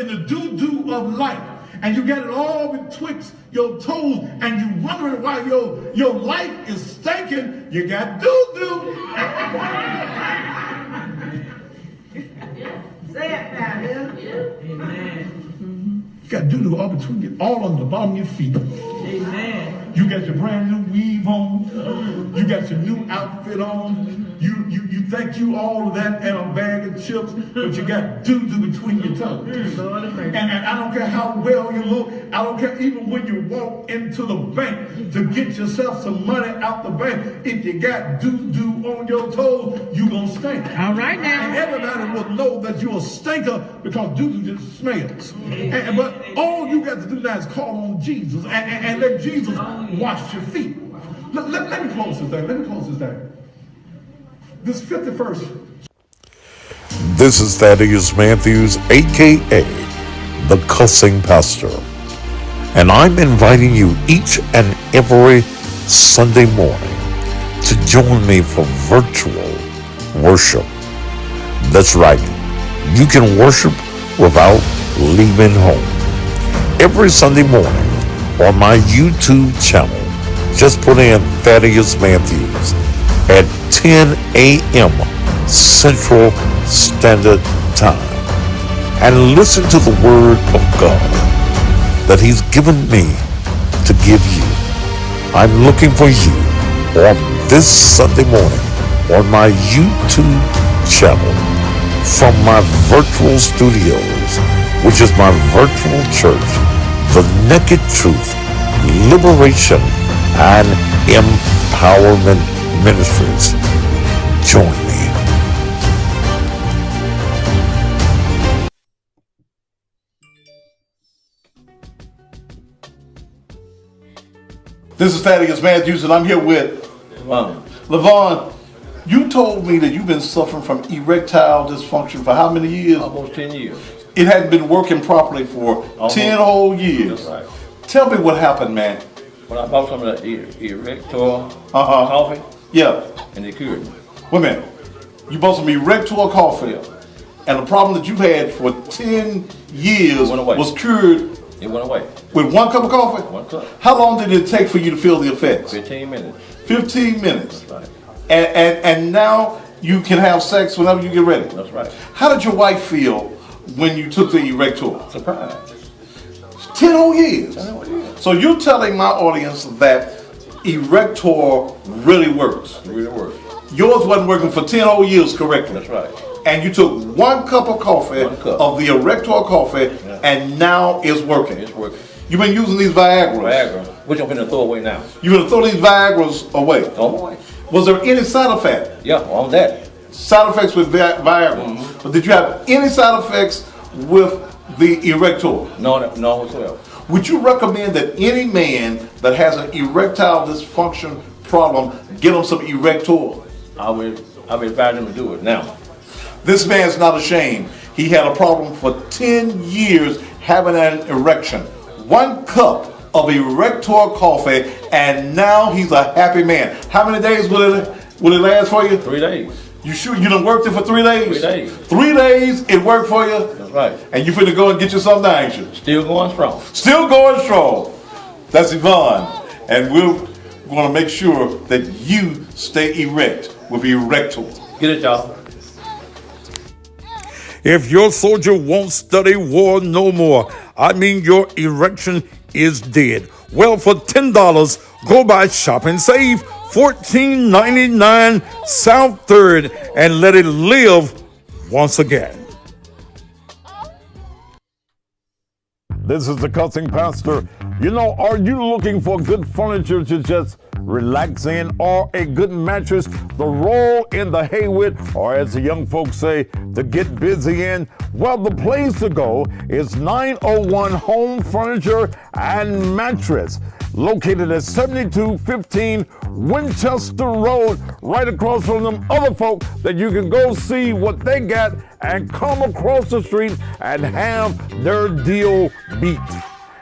in the doo-doo of life, and you got it all betwixt your toes, and you wondering why your life is stinking, you got doo-doo. Say it now, yeah. Amen. You got doo-doo all between you, all on the bottom of your feet. Amen. You got your brand new weave on. You got your new outfit on. You think you all of that and a bag of chips, but you got doo-doo between your toes. And I don't care how well you look. I don't care even when you walk into the bank to get yourself some money out the bank. If you got doo-doo on your toes, you gonna stink. All right now. And everybody will know that you're a stinker because doo-doo just smells. But all you got to do now is call on Jesus and let Jesus wash your feet. Let me close this thing. This 51st. This is Thaddeus Matthews, a.k.a. the Cussing Pastor. And I'm inviting you each and every Sunday morning to join me for virtual worship. That's right. You can worship without leaving home. Every Sunday morning on my YouTube channel, just put in Thaddeus Matthews at 10 a.m. Central Standard Time and listen to the Word of God that He's given me to give you. I'm looking for you on this Sunday morning on my YouTube channel from my virtual studios, which is my virtual church, The Naked Truth, Liberation, and Empowerment Ministries. Join me. This is Thaddeus Matthews, and I'm here with Levon. You told me that you've been suffering from erectile dysfunction for how many years? Almost 10 years. It hadn't been working properly for 10 whole years. That's right. Tell me what happened, man. When I bought some of that erector coffee, Yeah. and it cured me. Wait a minute. You bought some erector coffee, and the problem that you've had for 10 years Went away. was cured It went away. with 1 cup of coffee? 1 cup. How long did it take for you to feel the effects? 15 minutes. 15 minutes. That's right. And now you can have sex whenever you get ready. That's right. How did your wife feel when you took the erector? Surprise. 10 whole years. 10 whole years. So you're telling my audience that erector really works. It really worked. Yours wasn't working for 10 whole years correctly. That's right. And you took 1 cup of coffee, 1 cup. of the erector coffee, and now it's working. It's working. You've been using these Viagra's. Viagra, which I'm going to throw away now. You're going to throw these Viagra's away. Throw them away. Was there any side effect? Yeah, on that. Side effects with Viagra. But did you have any side effects with the erector? No whatsoever. Would you recommend that any man that has an erectile dysfunction problem get him some erector? I would advise him to do it now. This man's not ashamed. He had a problem for 10 years having an erection. 1 cup of erector coffee, and now he's a happy man. How many days will it last for you? 3 days. You sure you done worked it for 3 days? 3 days. 3 days it worked for you? That's right. And you finna go and get you something now, ain't you? Still going strong. Still going strong. That's Yvonne. And we're going to make sure that you stay erect with erector. Get it, y'all. If your soldier won't study war no more, I mean your erection is dead. Well, for $10, go by Shop and Save, $14.99 South 3rd, and let it live once again. This is the Cussing Pastor. You know, are you looking for good furniture to just relax in, or a good mattress to roll in the hay with, or as the young folks say, to get busy in? Well, the place to go is 901 Home Furniture and Mattress, located at 7215 Winchester Road, right across from them other folk that you can go see what they got and come across the street and have their deal beat.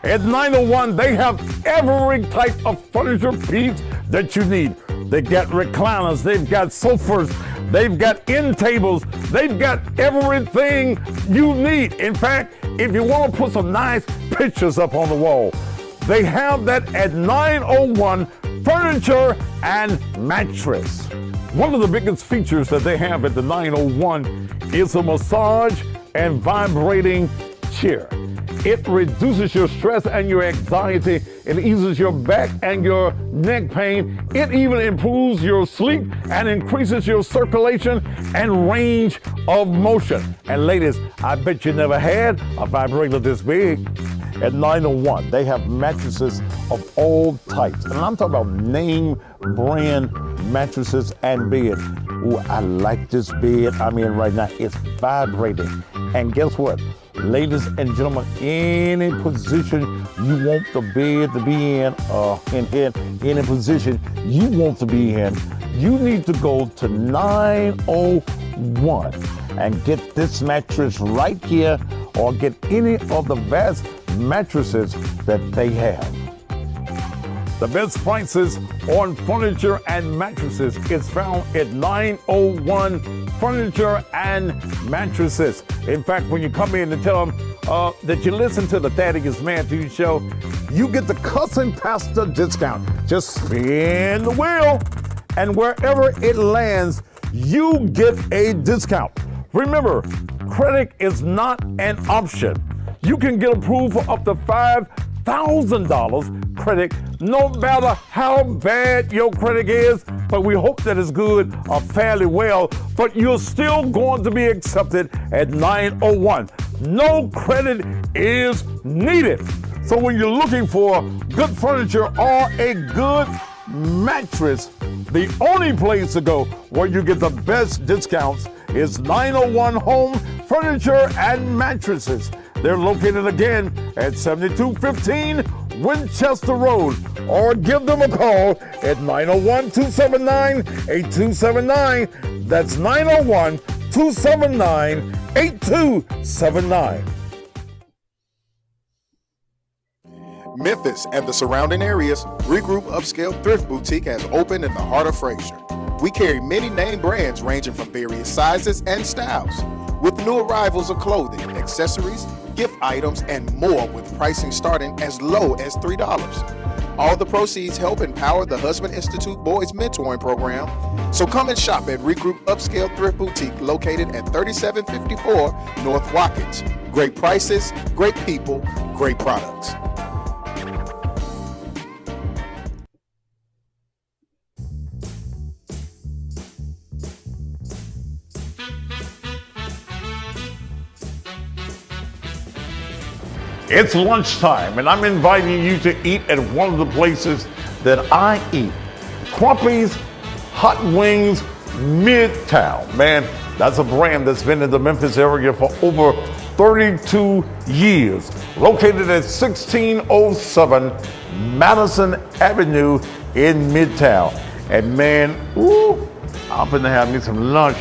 At 901, they have every type of furniture piece that you need. They got recliners, they've got sofas, They've got end tables. They've got everything you need. In fact, if you want to put some nice pictures up on the wall, they have that at 901 Furniture and Mattress. One of the biggest features that they have at the 901 is a massage and vibrating chair. It reduces your stress and your anxiety. It eases your back and your neck pain. It even improves your sleep and increases your circulation and range of motion. And ladies, I bet you never had a vibrator this big. At 901, they have mattresses of all types. And I'm talking about name brand mattresses and bed. Ooh, I like this bed I'm in right now. It's vibrating. And guess what? Ladies and gentlemen, any position you want the bed to be in, any position you want to be in, you need to go to 901 and get this mattress right here, or get any of the vast mattresses that they have. The best prices on furniture and mattresses is found at 901 Furniture and Mattresses. In fact, when you come in and tell them that you listen to the Thaddeus Matthews Show, you get the Cousin Pastor discount. Just spin the wheel, and wherever it lands, you get a discount. Remember, credit is not an option. You can get approved for up to $5,000 credit, no matter how bad your credit is, but we hope that it's good or fairly well, but you're still going to be accepted at 901. No credit is needed. So when you're looking for good furniture or a good mattress, the only place to go where you get the best discounts is 901 Home Furniture and Mattresses. They're located again at 7215 Winchester Road, or give them a call at 901-279-8279. That's 901-279-8279. Memphis and the surrounding areas, Regroup Upscale Thrift Boutique has opened in the heart of Frazier. We carry many name brands ranging from various sizes and styles, with new arrivals of clothing, accessories, gift items, and more, with pricing starting as low as $3. All the proceeds help empower the Husband Institute Boys Mentoring Program. So come and shop at Regroup Upscale Thrift Boutique, located at 3754 North Watkins. Great prices, great people, great products. It's lunchtime, and I'm inviting you to eat at one of the places that I eat. Crumpy's Hot Wings Midtown. Man, that's a brand that's been in the Memphis area for over 32 years. Located at 1607 Madison Avenue in Midtown. And man, ooh, I'm gonna have me some lunch.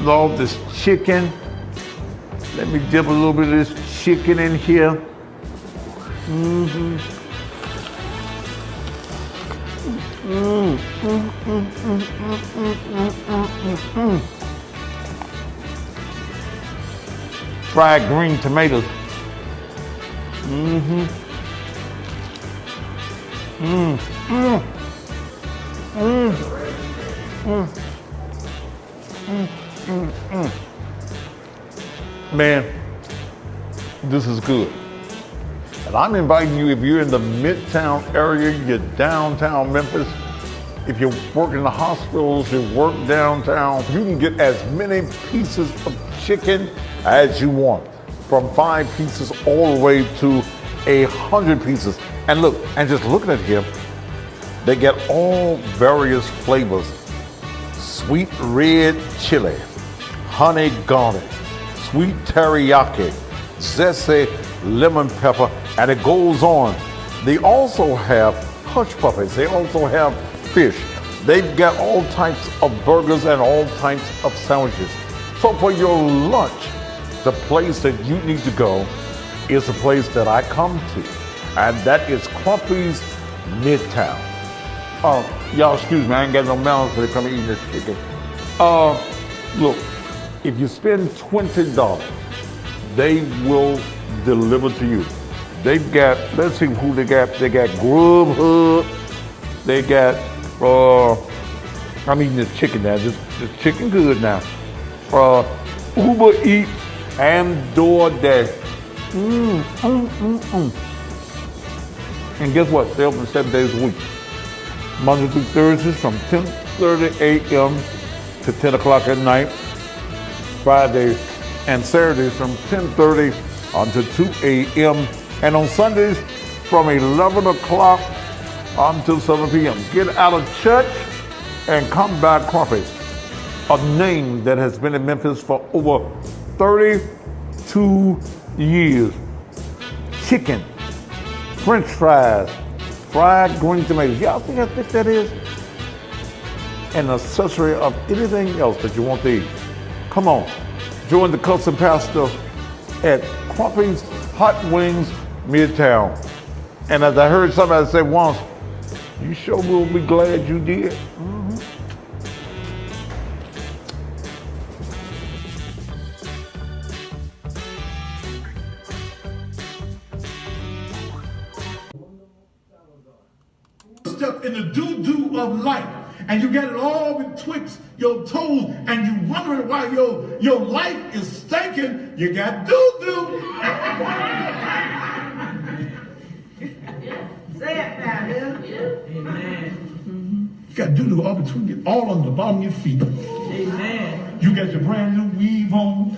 Love this chicken. Let me dip a little bit of this chicken in here. Fried green tomatoes. Man, this is good. And I'm inviting you, if you're in the Midtown area, you're downtown Memphis, if you work in the hospitals, you work downtown, you can get as many pieces of chicken as you want, from 5 pieces all the way to 100 pieces. And look, and just looking at here, they get all various flavors: sweet red chili, honey garlic, sweet teriyaki, zesty lemon pepper, and it goes on. They also have hush puppies. They also have fish. They've got all types of burgers and all types of sandwiches. So for your lunch, the place that you need to go is the place that I come to, and that is Crumpy's Midtown. Oh, y'all excuse me, I ain't got no mouths for to come eating this chicken. Look, if you spend $20, they will deliver to you. They've got, let's see who they got. They got Grubhub. They got, I'm eating this chicken now. This chicken good now. Uber Eats and DoorDash. And guess what? They're open 7 days a week. Monday through Thursdays from 10:30 a.m. to 10 o'clock at night. Fridays and Saturdays from 10:30 until 2 a.m. And on Sundays from 11 o'clock until 7 p.m. Get out of church and come by Crawfish, a name that has been in Memphis for over 32 years. Chicken, French fries, fried green tomatoes. Y'all think how thick that is? An accessory of anything else that you want to eat. Come on, join the Cussing Pastor at Crawfish Hot Wings Midtown. And as I heard somebody say once, you sure will be glad you did. Stuff in the doo-doo of life, and you got it all betwixt your toes, and you wondering why your life is stinking. You got doo-doo. Say it now, Amen. You got doo-doo all between you, all on the bottom of your feet. Amen. You got your brand new weave on.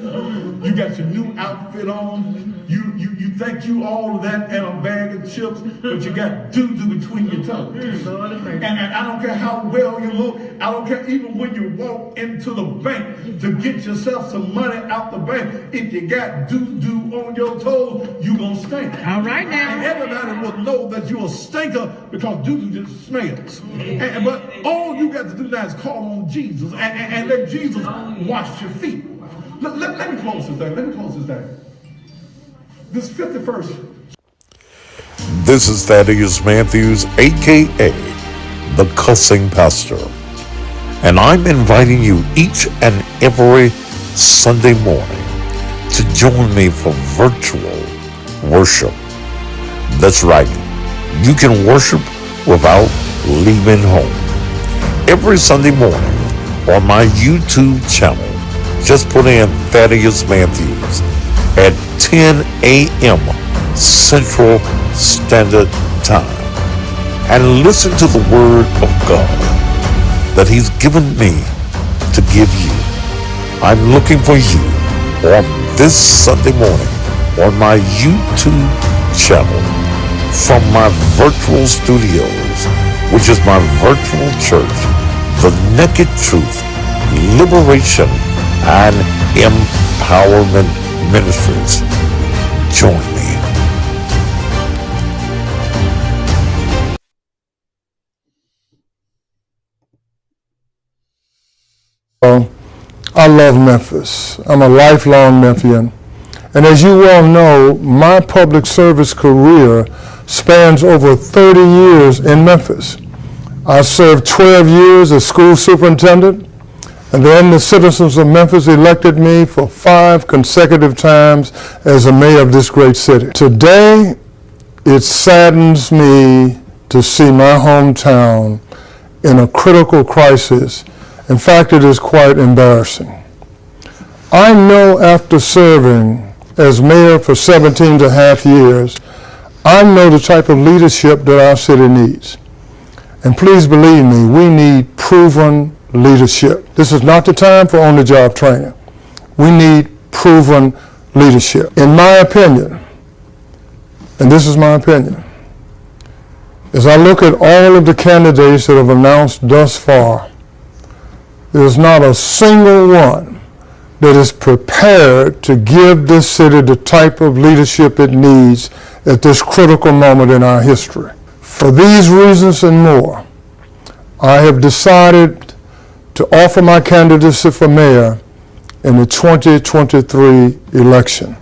You got your new outfit on. You think you all of that and a bag of chips, but you got doo-doo between your toes. Lord of mercy. And I don't care how well you look. I don't care even when you walk into the bank to get yourself some money out the bank. If you got doo-doo on your toes, you gonna stink. All right now. And everybody will know that you're a stinker because doo-doo just smells. But all you got to do now is call on Jesus and let Jesus wash your feet. Let me close this thing. This 51st. This is Thaddeus Matthews, aka the Cussing Pastor, and I'm inviting you each and every Sunday morning to join me for virtual worship. That's right, you can worship without leaving home. Every Sunday morning on my YouTube channel, just put in Thaddeus Matthews at 10 a.m. Central Standard Time and listen to the Word of God that He's given me to give you. I'm looking for you on this Sunday morning on my YouTube channel from my virtual studios, which is my virtual church, The Naked Truth, Liberation, and Empowerment Ministries. Join me. I love Memphis. I'm a lifelong Memphian. And as you well know, my public service career spans over 30 years in Memphis. I served 12 years as school superintendent, and then the citizens of Memphis elected me for 5 consecutive times as the mayor of this great city. Today, it saddens me to see my hometown in a critical crisis. In fact, it is quite embarrassing. I know after serving as mayor for 17.5 years, I know the type of leadership that our city needs. And please believe me, we need proven leadership. This is not the time for on-the-job training. We need proven leadership. In my opinion, and this is my opinion, as I look at all of the candidates that have announced thus far, there's not a single one that is prepared to give this city the type of leadership it needs at this critical moment in our history. For these reasons and more, I have decided to offer my candidacy for mayor in the 2023 election.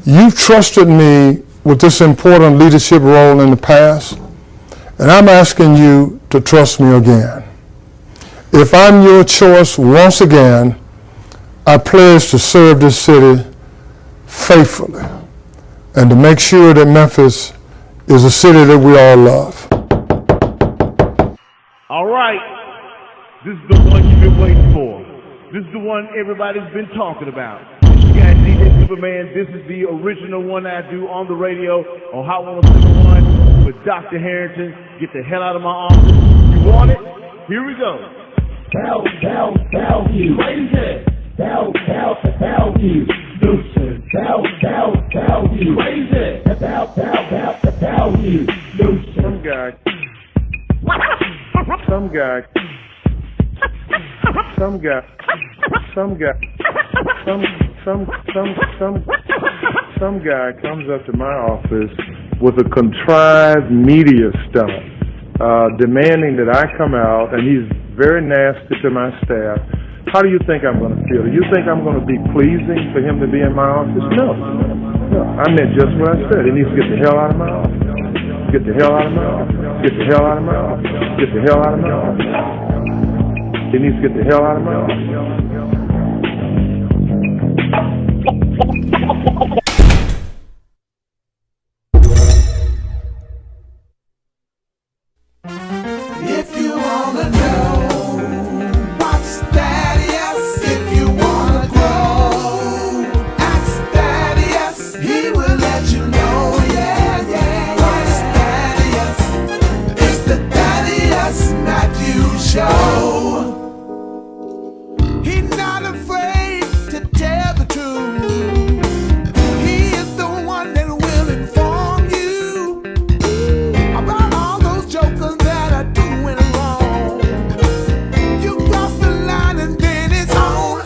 You've trusted me with this important leadership role in the past, and I'm asking you to trust me again. If I'm your choice once again, I pledge to serve this city faithfully and to make sure that Memphis is a city that we all love. All right. This is the one you've been waiting for. This is the one everybody's been talking about. You got DJ Superman. This is the original one I do on the radio on Hot 107.1 with Dr. Harrington. Get the hell out of my office. You want it? Here we go. Value. Crazy. Value. Lucian. Value. Crazy. Value. Lucian. Some guy comes up to my office with a contrived media stunt, demanding that I come out, and he's very nasty to my staff. How do you think I'm going to feel? Do you think I'm going to be pleasing for him to be in my office? No. I meant just what I said. He needs to get the hell out of my office. Get the hell out of my office. Get the hell out of my office. Get the hell out of my office. He needs to get the hell out of my office. If you wanna know what's Thaddeus, if you wanna grow, ask Thaddeus, he will let you know, yeah. What's Thaddeus? It's the Thaddeus Matthews Show. He's not afraid to tell the truth. He is the one that will inform you about all those jokers that are doing wrong. You cross the line and then it's on.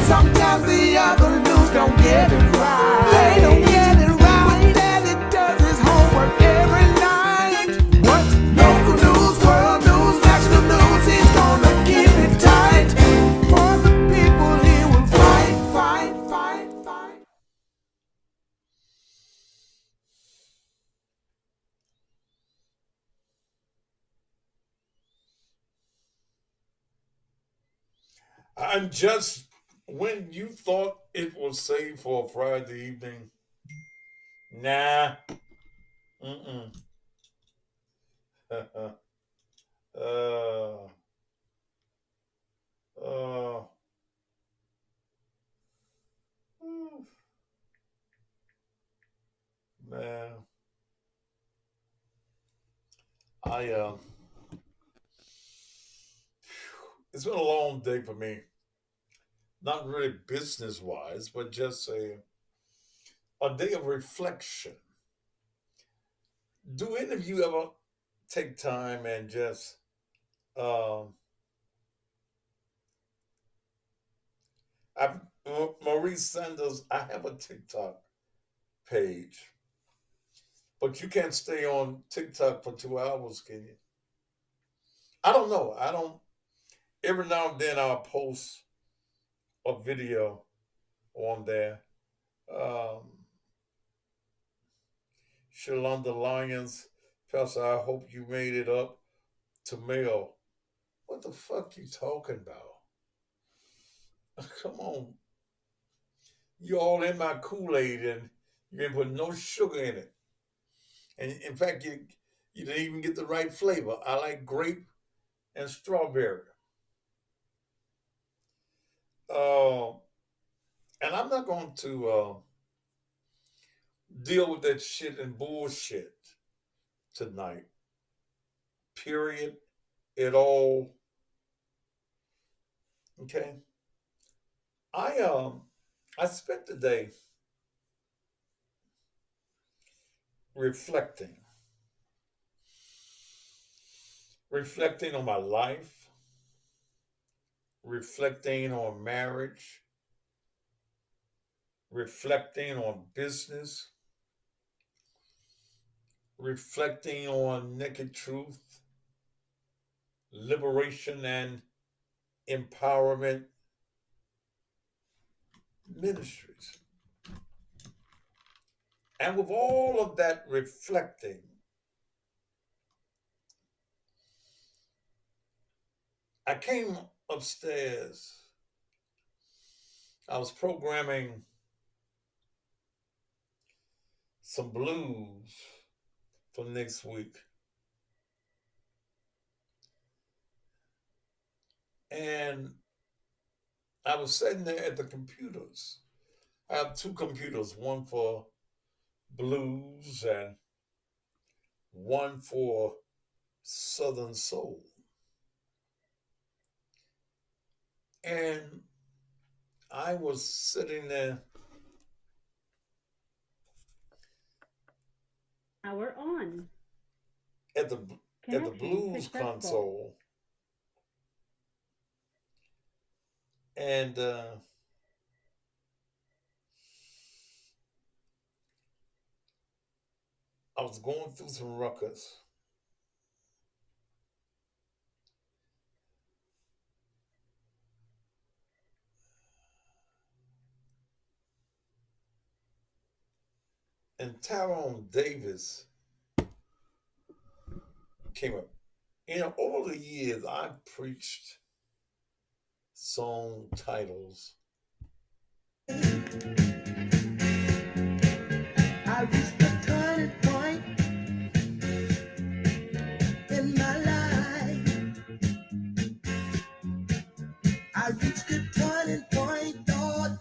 Sometimes the other news don't get it right. They don't get it right. But Daddy does his homework every night. What's local news, world news, national news? He's gonna keep it tight. For the people he will fight. And just when you thought it was safe for a Friday evening, nah. Mm-mm. uh, uh, man, it's been a long day for me. Not really business wise, but just a day of reflection. Do any of you ever take time and just um I've Maurice Sanders, I have a TikTok page, but you can't stay on TikTok for 2 hours, can you? I don't know. I don't every now and then I'll post a video on there. Um Shalonda Lyons, Pastor, I hope you made it up to Mayoral. What the fuck you talking about? Come on. You all in my Kool-Aid and you didn't put no sugar in it. And in fact, you didn't even get the right flavor. I like grape and strawberry. Uh, and I'm not going to deal with that shit and bullshit tonight. Period. It all. Okay. I spent the day reflecting. Reflecting on my life, reflecting on marriage, reflecting on business, reflecting on naked truth, liberation and empowerment ministries. And with all of that reflecting, I came upstairs. I was programming some blues for next week. And I was sitting there at the computers. I have two computers, one for blues and one for Southern Soul. And I was sitting there Power on. at the blues console, and I was going through some records, and Tyrone Davis came up. Over the years, I've preached song titles. I reached the turning point in my life. I reached the turning point, Lord.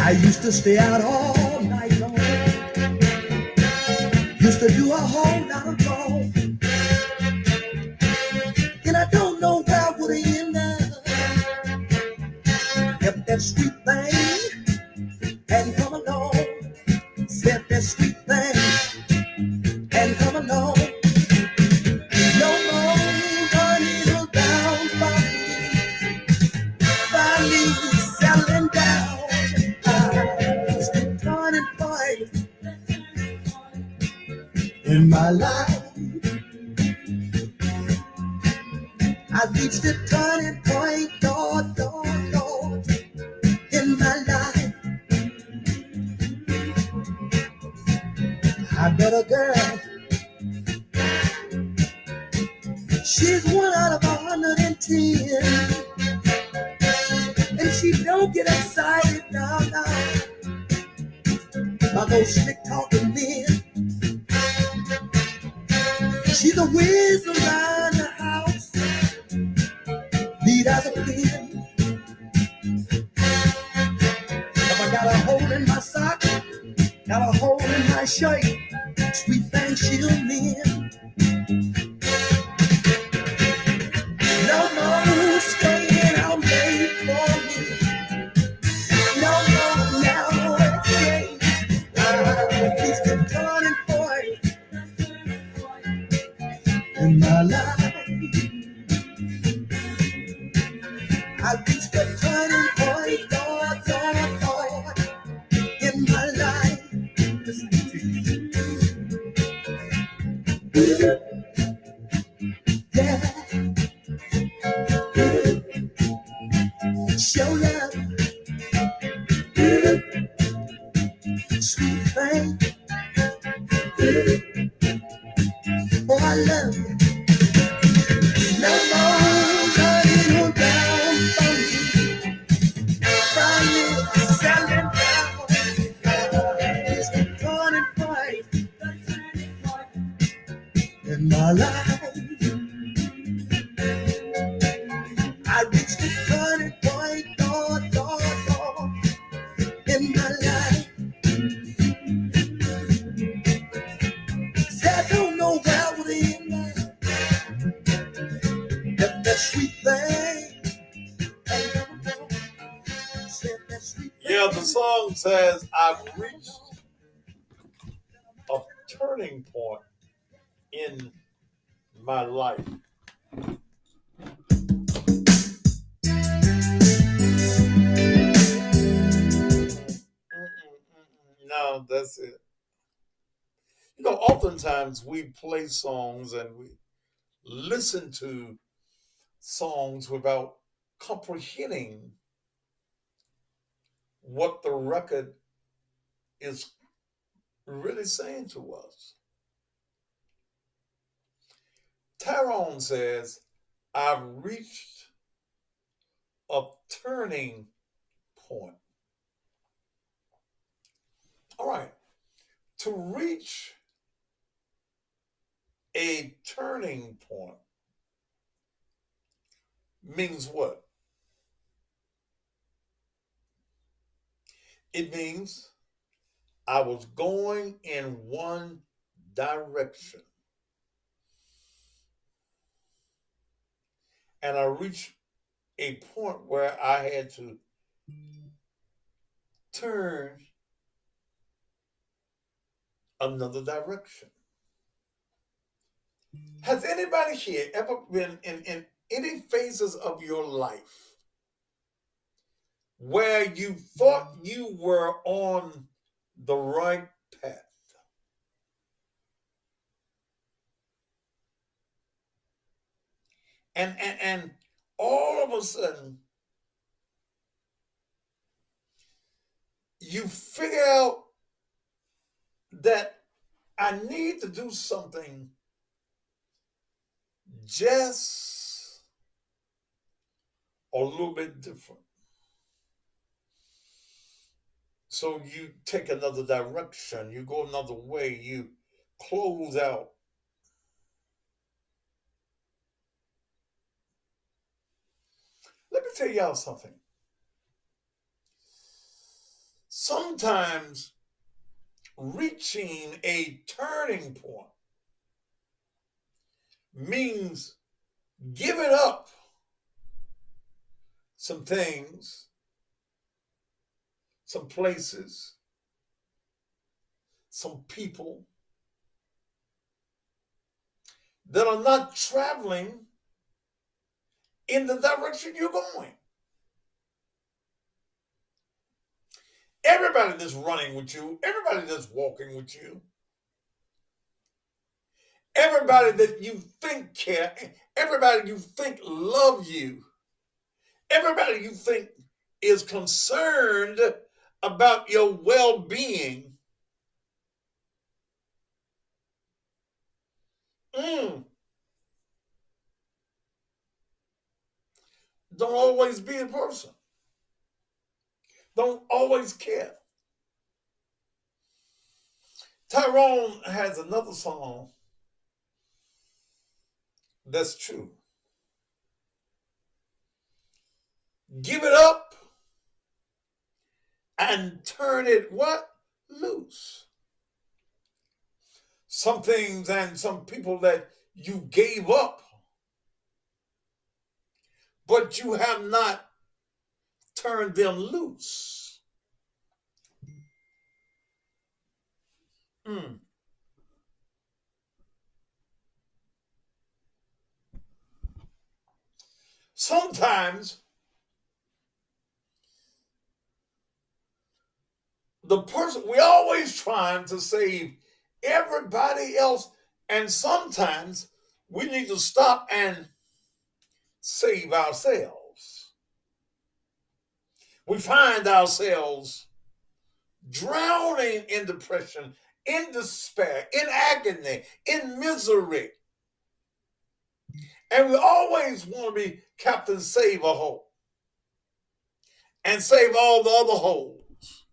I used to stay out all night long. Used to do a whole lot of wrong. And I don't know where I would have ended up if that sweet thing hadn't come along. Said that sweet thing hadn't come along. No more running around finally settling down. It's the turning point in my life. I reached the turning point, Lord, in my life. I met a girl. She's 1 out of 110. And she don't get excited now by those slick talking men. She's a whiz around the house, neat as a pin. If I got a hole in my sock, got a hole in my shirt, sweet thing she'll mend. No more staying out late for me. No more now again. It's the turning point in my life. I reached the turning point, Lord, in my life. Yeah. Show love, sweet thing. Oh, I love you. No more running around for me. Finally selling down. It's the turning point in my life. I reached the turning point, Lord, in my life. Said I don't know where I would end up. That sweet thing. Said that sweet thing. Yeah, the song says, I've reached a turning point in my life. No, that's it. Oftentimes we play songs and we listen to songs without comprehending what the record is really saying to us? Tyrone says, I've reached a turning point. All right. To reach a turning point means what? It means I was going in one direction and I reached a point where I had to turn another direction. Has anybody here ever been in any phases of your life where you thought you were on the right path? And all of a sudden you figure out that I need to do something just a little bit different. So you take another direction, you go another way, you close out. Let me tell y'all something. Sometimes reaching a turning point means giving up some things, some places, some people that are not traveling in the direction you're going. Everybody that's running with you, everybody that's walking with you, everybody that you think care, everybody you think love you, everybody you think is concerned about your well-being, don't always be a person. Don't always care. Tyrone has another song that's true. Give it up and turn it what? Loose. Some things and some people that you gave up, but you have not turned them loose. Sometimes the person, we're always trying to save everybody else, and sometimes we need to stop and save ourselves. We find ourselves drowning in depression, in despair, in agony, in misery. And we always want to be Captain Save a Hole and save all the other holes.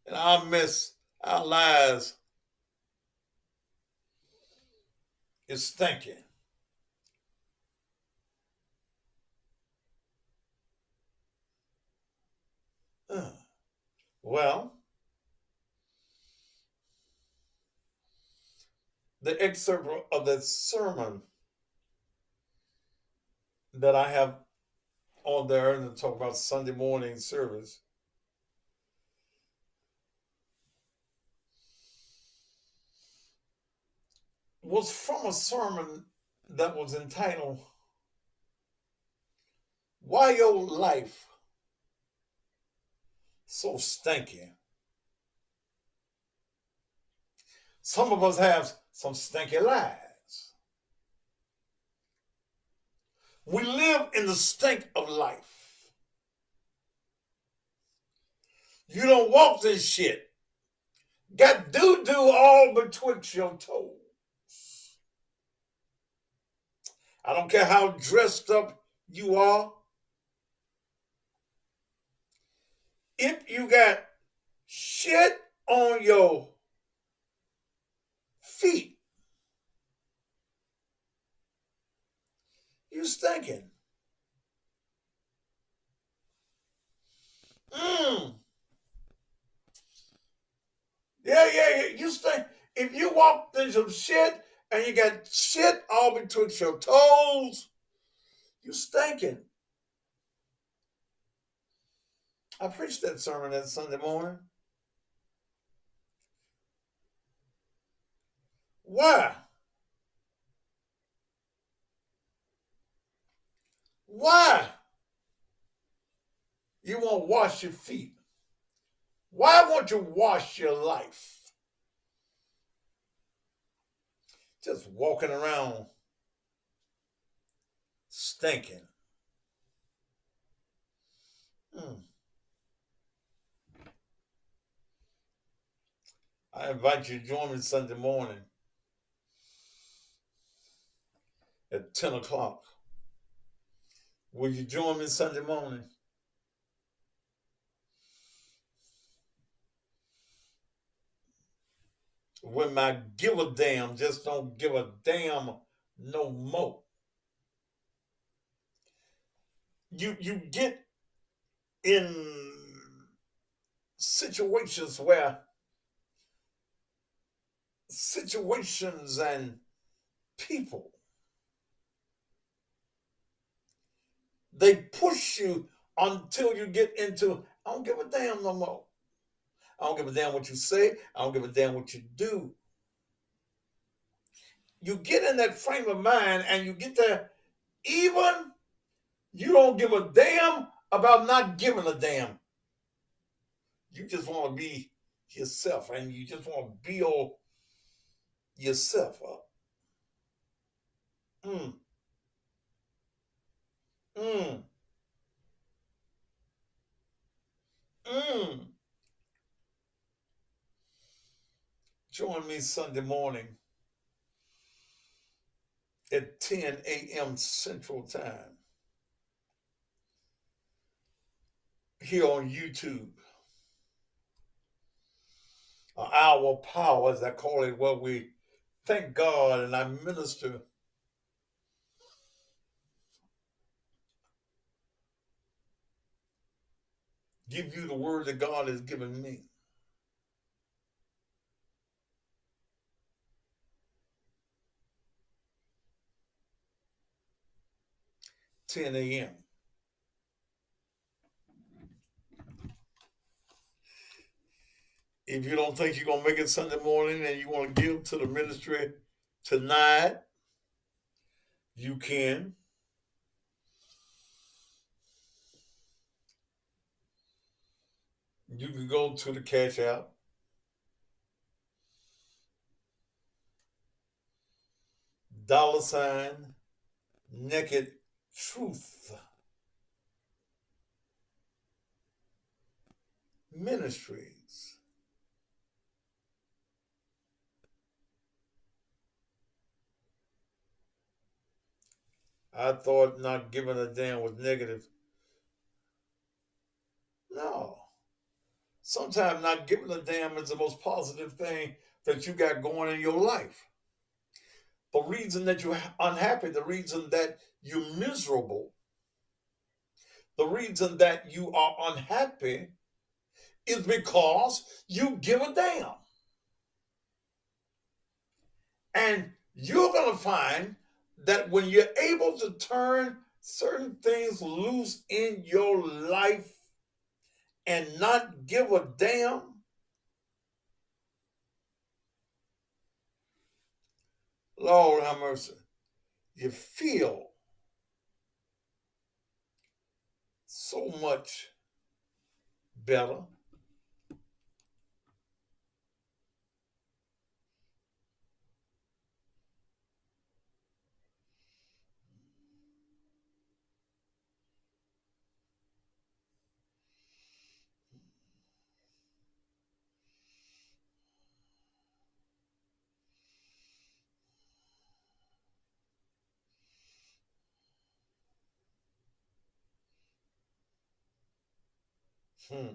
And our mess, our lives is stinking. Well, the excerpt of that sermon that I have on there and talk about Sunday morning service was from a sermon that was entitled, Why Your Life So Stinky? Some of us have some stinky lives. We live in the stink of life. You don't walk this shit. Got doo-doo all betwixt your toes. I don't care how dressed up you are. If you got shit on your feet, you stinking. Yeah, you stink. If you walk through some shit and you got shit all betwixt your toes, you stinking. I preached that sermon that Sunday morning. Why? Why? You won't wash your feet. Why won't you wash your life? Just walking around stinking. I invite you to join me Sunday morning at 10 o'clock. Will you join me Sunday morning? When my give a damn just don't give a damn no more. You get in situations where situations and people, they push you until you get into, I don't give a damn no more. I don't give a damn what you say. I don't give a damn what you do. You get in that frame of mind and you get there, even you don't give a damn about not giving a damn. You just want to be yourself and you just want to build yourself up. Join me Sunday morning at 10 a.m. Central Time here on YouTube. An hour of power, as I call it, where we thank God and I minister give you the word that God has given me. $10 a.m. If you don't think you're going to make it Sunday morning and you want to give to the ministry tonight, you can. You can go to the Cash App. $ Naked Truth Ministries. I thought not giving a damn was negative. No. Sometimes not giving a damn is the most positive thing that you got going in your life. The reason that you're unhappy, the reason that you're miserable, the reason that you are unhappy is because you give a damn. And you're going to find that when you're able to turn certain things loose in your life and not give a damn, Lord have mercy, you feel so much better. Hmm.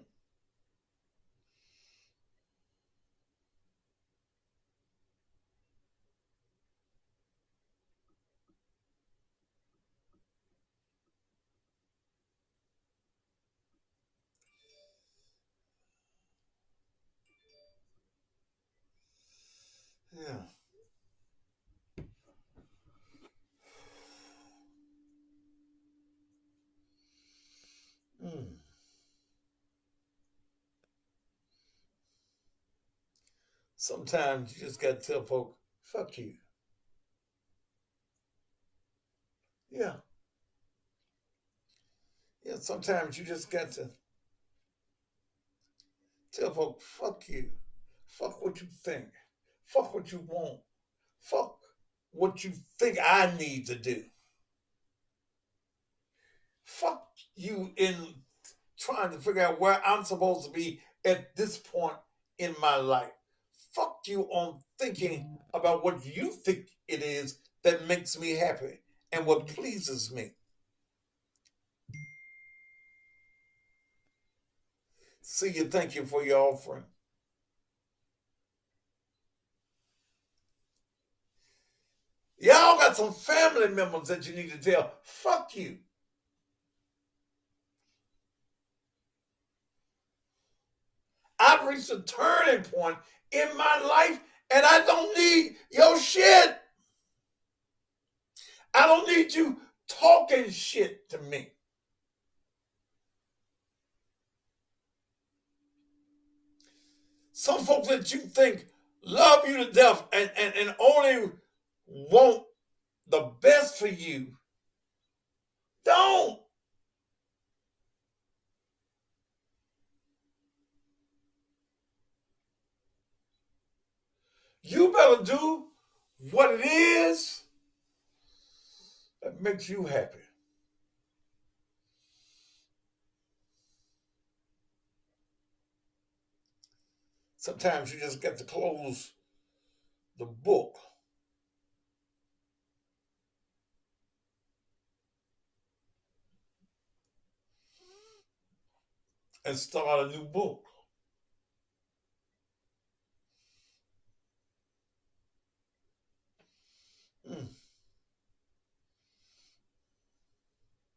Yeah. Hmm. Sometimes you just got to tell folk, fuck you. Yeah. Yeah, sometimes you just got to tell folk, fuck you. Fuck what you think. Fuck what you want. Fuck what you think I need to do. Fuck you in trying to figure out where I'm supposed to be at this point in my life. Fuck you on thinking about what you think it is that makes me happy and what pleases me. See you, thank you for your offering. Y'all got some family members that you need to tell, fuck you. I've reached a turning point in my life and I don't need your shit. I don't need you talking shit to me. Some folks that you think love you to death and only want the best for you, don't. You better do what it is that makes you happy. Sometimes you just got to close the book and start a new book. Mm.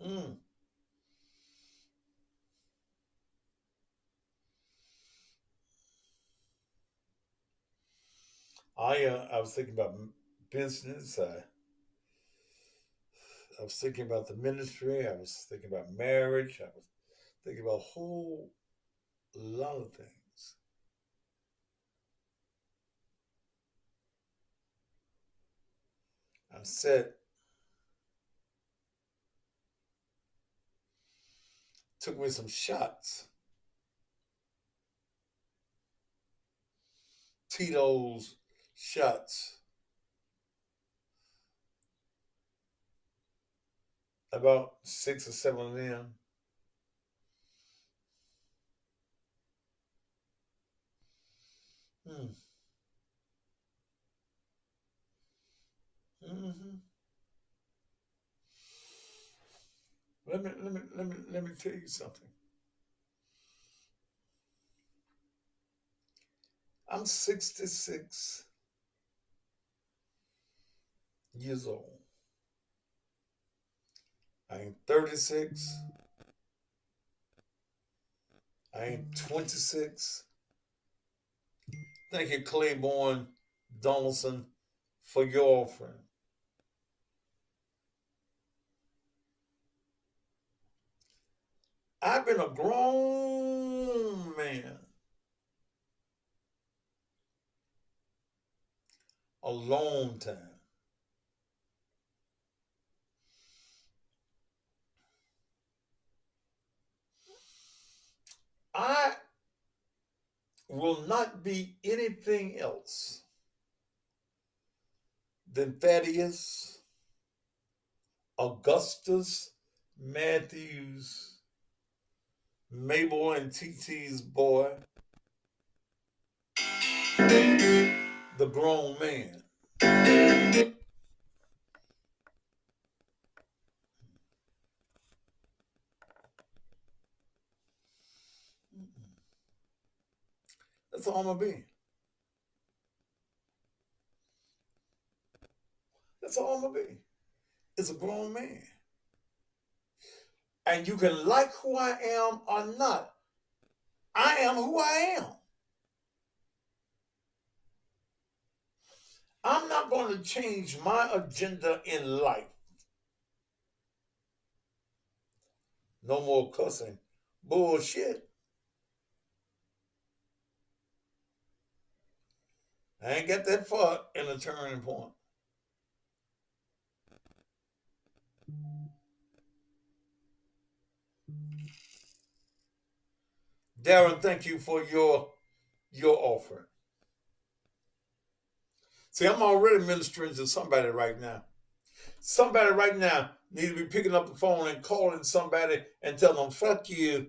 Mm. I was thinking about business. I was thinking about the ministry. I was thinking about marriage. I was thinking about a whole lot of things. I said, took me some shots. Tito's shots. About 6 or 7 of them. Hmm. Mm-hmm. Let me tell you something. I'm 66 years old. I ain't 36. I ain't 26. Thank you, Claiborne Donaldson, for your offering. I've been a grown man a long time. I will not be anything else than Thaddeus Augustus Matthews, Mabel and TT's boy, the grown man. That's all I'm gonna be. That's all I'm gonna be. It's a grown man. And you can like who I am or not. I am who I am. I'm not going to change my agenda in life. No more cussing. Bullshit. I ain't got that far in a turning point. Darren, thank you for your offering. See, I'm already ministering to somebody right now. Somebody right now needs to be picking up the phone and calling somebody and telling them, fuck you.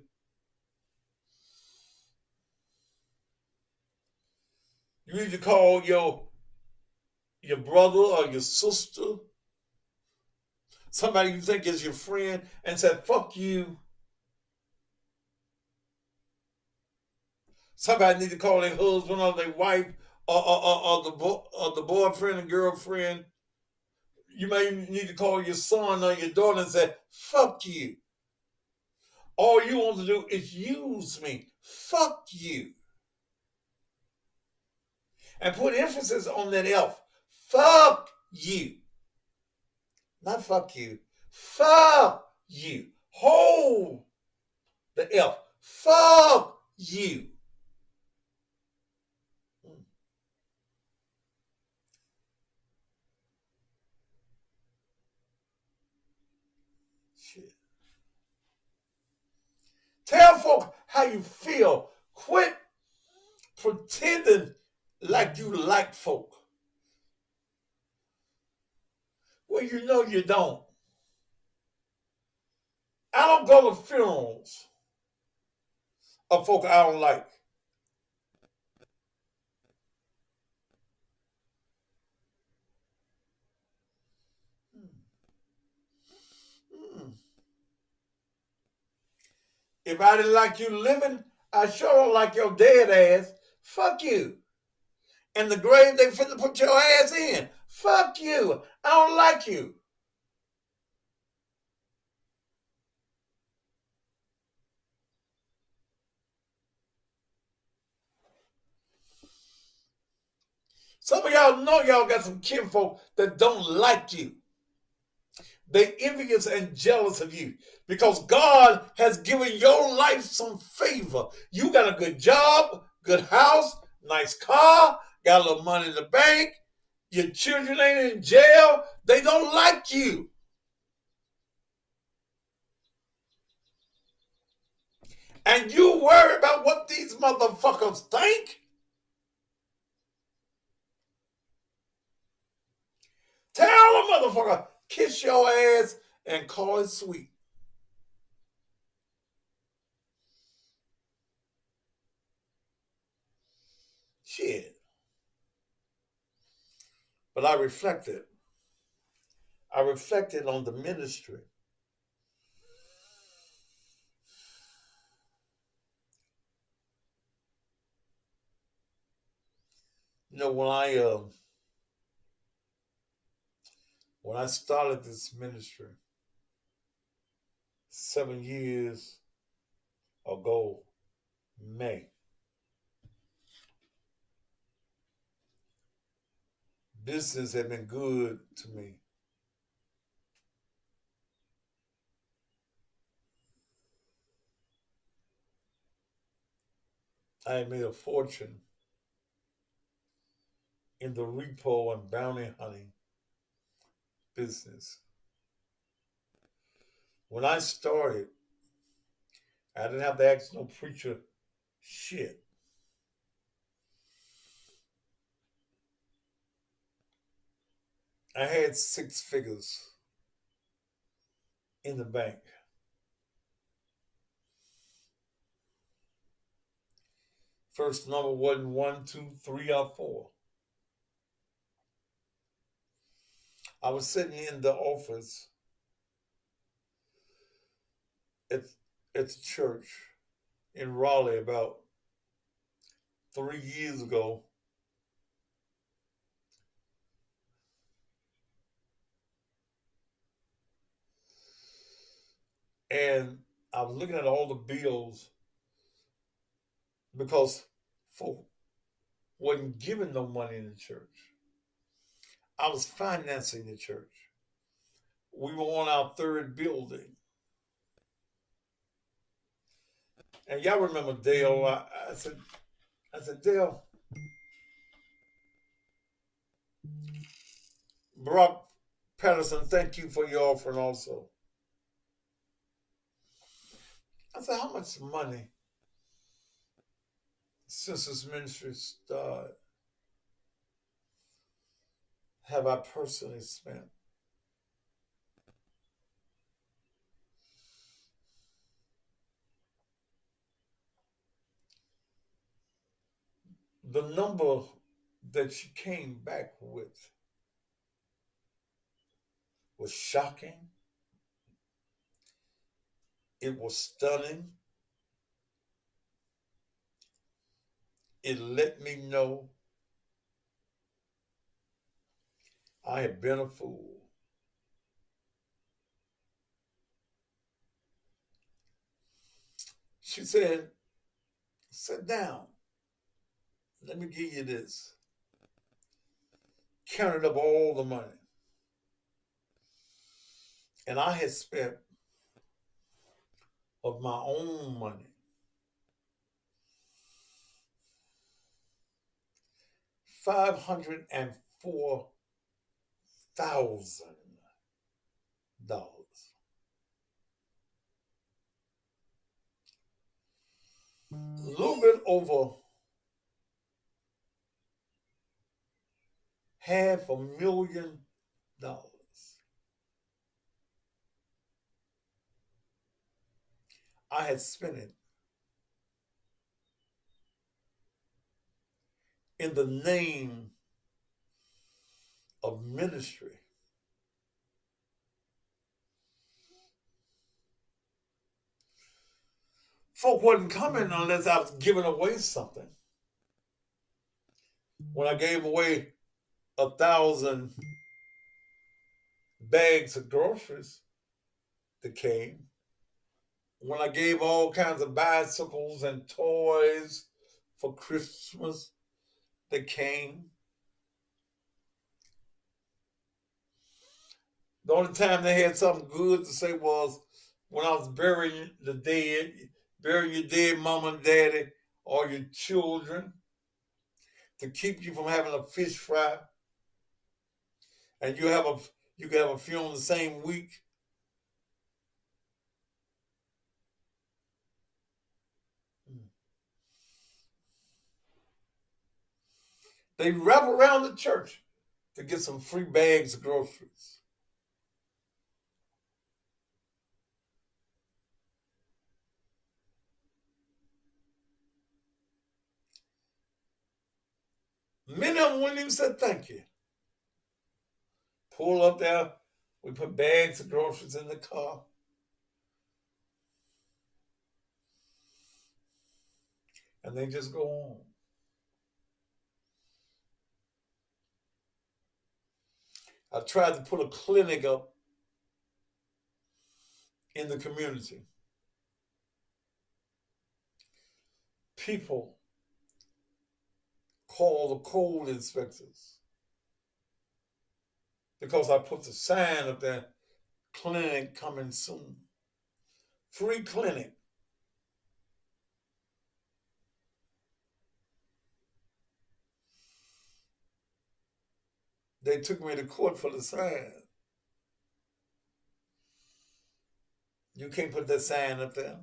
You need to call your brother or your sister, somebody you think is your friend, and say, fuck you. Somebody need to call their husband or their wife or the boyfriend and girlfriend. You may need to call your son or your daughter and say, fuck you. All you want to do is use me. Fuck you. And put emphasis on that F. Fuck you. Not fuck you. Fuck you. Hold the F. Fuck you. Shit. Tell folk how you feel. Quit pretending like you like folk. Well, you know you don't. I don't go to funerals of folk I don't like. If I didn't like you living, I sure don't like your dead ass. Fuck you. And the grave they finna put your ass in. Fuck you. I don't like you. Some of y'all know y'all got some kinfolk that don't like you. They envious and jealous of you because God has given your life some favor. You got a good job, good house, nice car, got a little money in the bank. Your children ain't in jail. They don't like you. And you worry about what these motherfuckers think? Tell a motherfucker, kiss your ass and call it sweet. Shit. But I reflected. I reflected on the ministry. You know, when I started this ministry 7 years ago, May, business had been good to me. I had made a fortune in the repo and bounty hunting business. When I started, I didn't have to ask no preacher shit. I had 6 figures in the bank. First number wasn't 1, 2, 3, or 4. I was sitting in the office at the church in Raleigh, about 3 years ago. And I was looking at all the bills because folk wasn't giving no money in the church. I was financing the church. We were on our third building. And y'all remember Dale? I said, Dale, Barack Patterson, thank you for your offering also. I said, how much money since this ministry started have I personally spent? The number that she came back with was shocking. It was stunning. It let me know I had been a fool. She said, sit down. Let me give you this. Counted up all the money. And I had spent of my own money $504,000. A little bit over $500,000. I had spent it in the name of ministry. Folk wasn't coming unless I was giving away something. When I gave away 1,000 bags of groceries, they came. When I gave all kinds of bicycles and toys for Christmas, they came. The only time they had something good to say was when I was burying the dead, burying your dead mama and daddy or your children to keep you from having a fish fry, and you can have a funeral the same week. They wrap around the church to get some free bags of groceries. Many of them wouldn't even say thank you. Pull up there, we put bags of groceries in the car. And they just go on. I tried to put a clinic up in the community. People call the cold inspectors because I put the sign up there, clinic coming soon. Free clinic. They took me to court for the sign. You can't put that sign up there.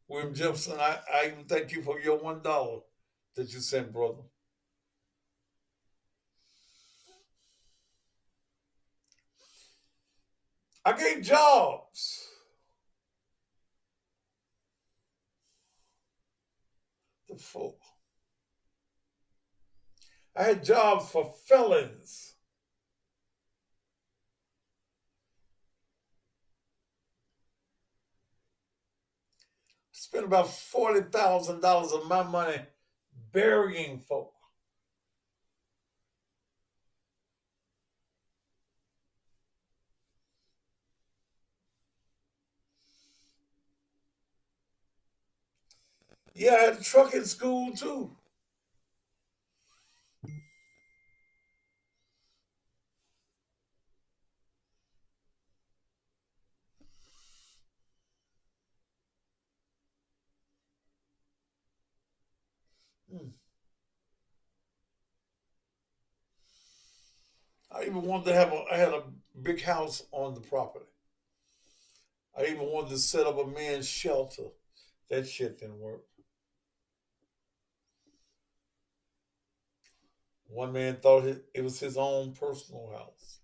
William Jefferson, I even thank you for your $1 that you sent, brother. I gave jobs to folk. I had jobs for felons. spent about $40,000 of my money burying folk. Yeah, I had a trucking school too. I even wanted to I had a big house on the property. I even wanted to set up a men's shelter. That shit didn't work. One man thought it was his own personal house.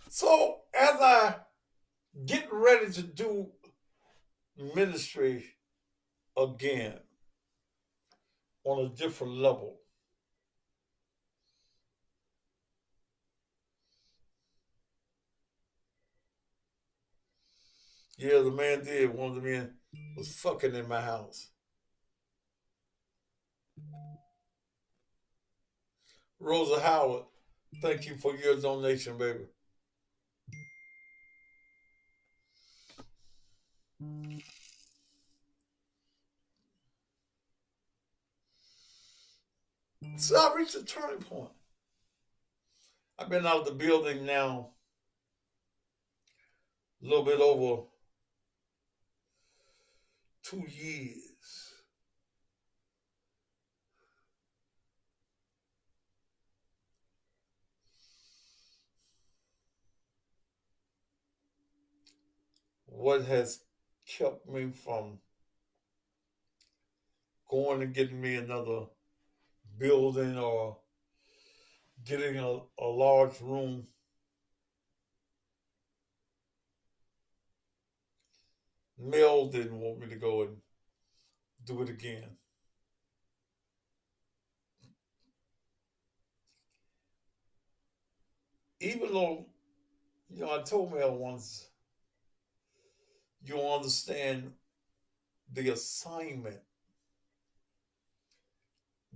So as I get ready to do ministry again on a different level, yeah, the man did. One of the men was fucking in my house. Rosa Howard, thank you for your donation, baby. So I reached a turning point. I've been out of the building now a little bit over 2 years. What has kept me from going and getting me another building or getting a large room? Mel didn't want me to go and do it again. Even though, I told Mel once, you understand the assignment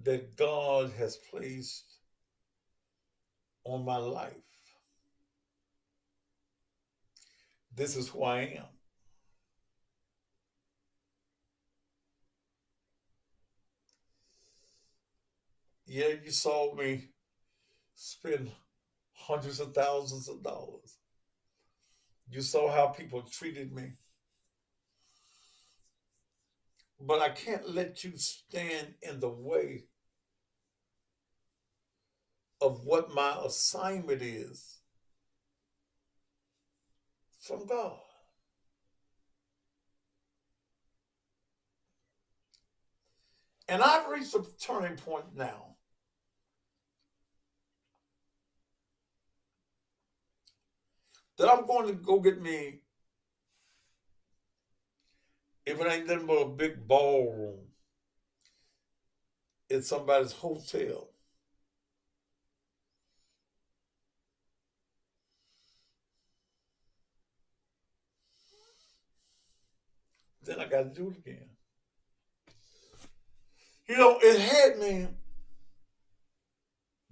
that God has placed on my life. This is who I am. Yeah, you saw me spend hundreds of thousands of dollars. You saw how people treated me. But I can't let you stand in the way of what my assignment is from God. And I've reached a turning point now that I'm going to go get me, if it ain't nothing but a big ballroom in somebody's hotel. Then I got to do it again. It had me,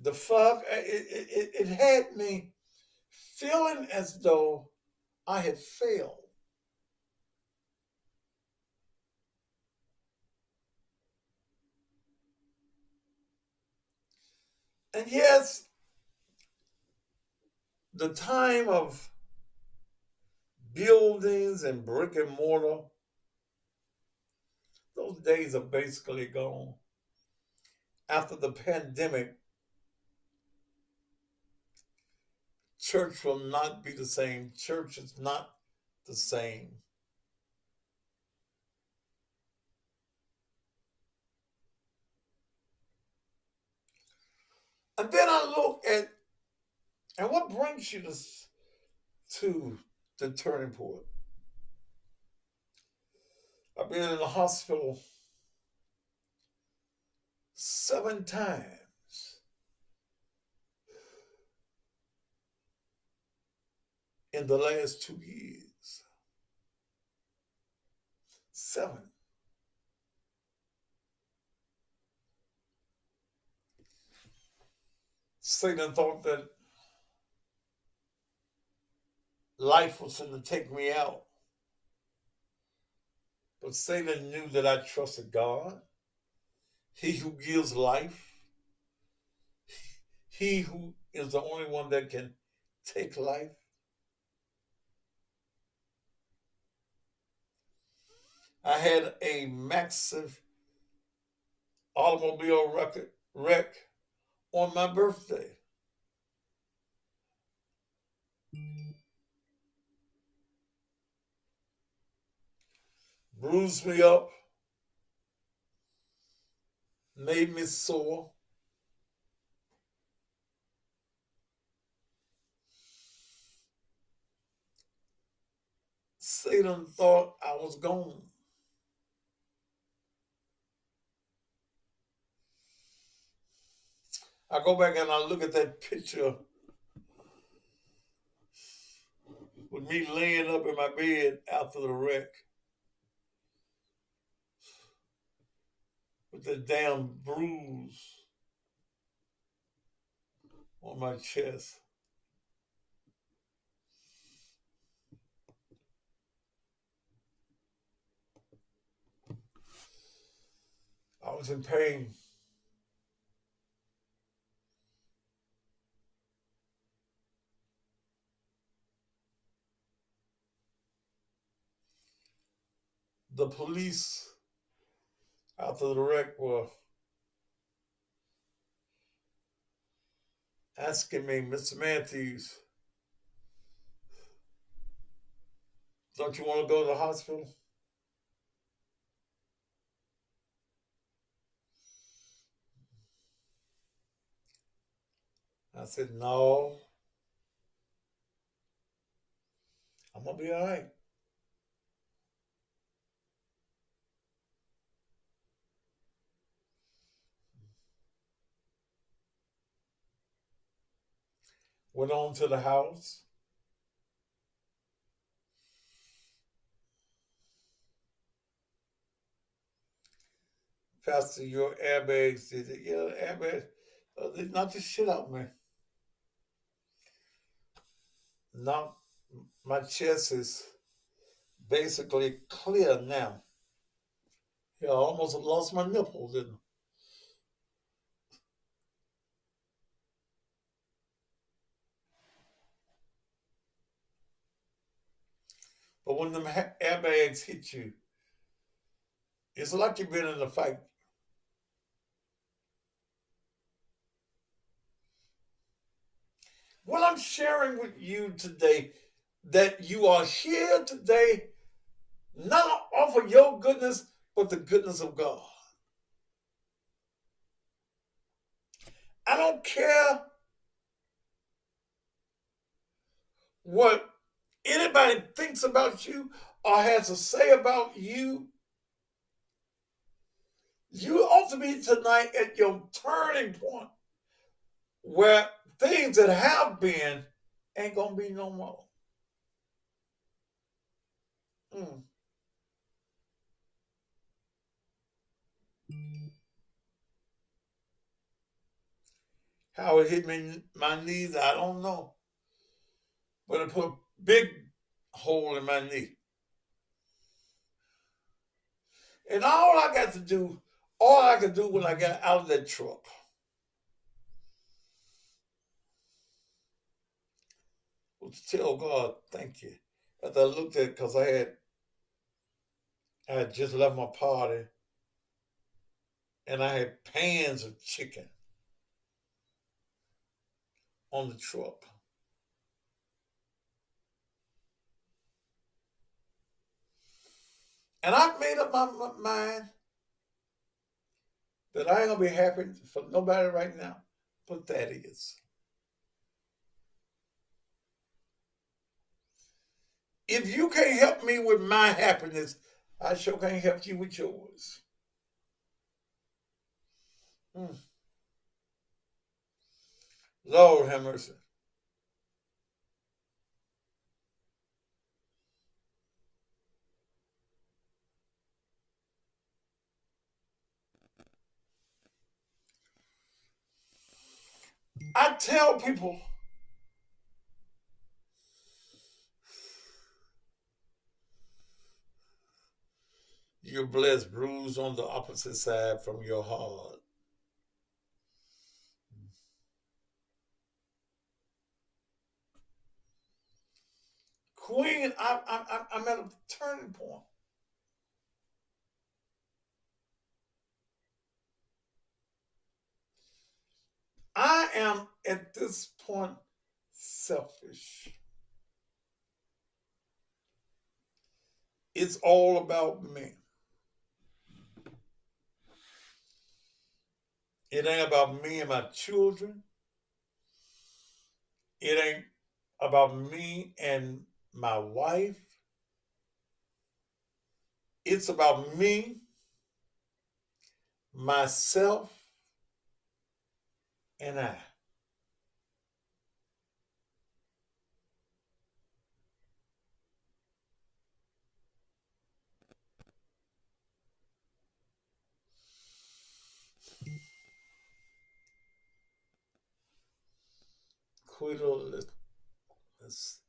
it had me feeling as though I had failed. And yes, the time of buildings and brick and mortar, those days are basically gone. After the pandemic, church will not be the same. Church is not the same. And then I look at, and what brings you to the turning point? I've been in the hospital 7 times. in the last 2 years. 7. Satan thought that life was going to take me out. But Satan knew that I trusted God. He who gives life, he who is the only one that can take life. I had a massive automobile wreck on my birthday. Bruised me up, made me sore. Satan thought I was gone. I go back and I look at that picture with me laying up in my bed after the wreck with the damn bruise on my chest. I was in pain. The police after the wreck were asking me, Mr. Matthews, don't you want to go to the hospital? I said, no, I'm going to be all right. Went on to the house. Pastor, your airbags did it. Yeah, airbags, they knocked the shit out of me. Now my chest is basically clear now. Yeah, I almost lost my nipple, didn't I? But when them airbags hit you, it's like you've been in a fight. What I'm sharing with you today, that you are here today, not off of your goodness, but the goodness of God. I don't care what anybody thinks about you or has to say about you. You ought to be tonight at your turning point where things that have been ain't gonna be no more. How it hit me, my knees, I don't know. But it put a big hole in my knee. And all I could do when I got out of that truck was tell God, thank you. As I looked at it, because I had just left my party and I had pans of chicken on the truck. And I made up my mind that I ain't gonna be happy for nobody right now, but that is. If you can't help me with my happiness, I sure can't help you with yours. Lord have mercy. I tell people, you're blessed, bruised on the opposite side from your heart. Queen, I'm at a turning point. I am at this point selfish. It's all about me. It ain't about me and my children. It ain't about me and my wife. It's about me, myself, and I. Quito, let's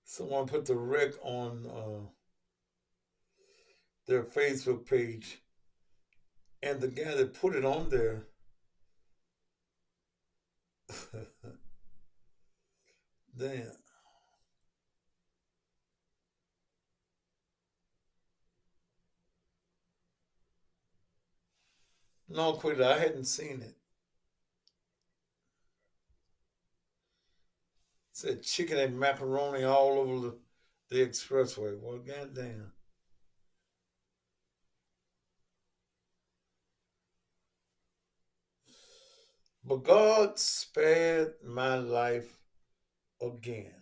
someone put the wreck on their Facebook page, and the guy that put it on there, damn. No, Quito, I hadn't seen it. It said chicken and macaroni all over the expressway. Well, goddamn. But God spared my life again.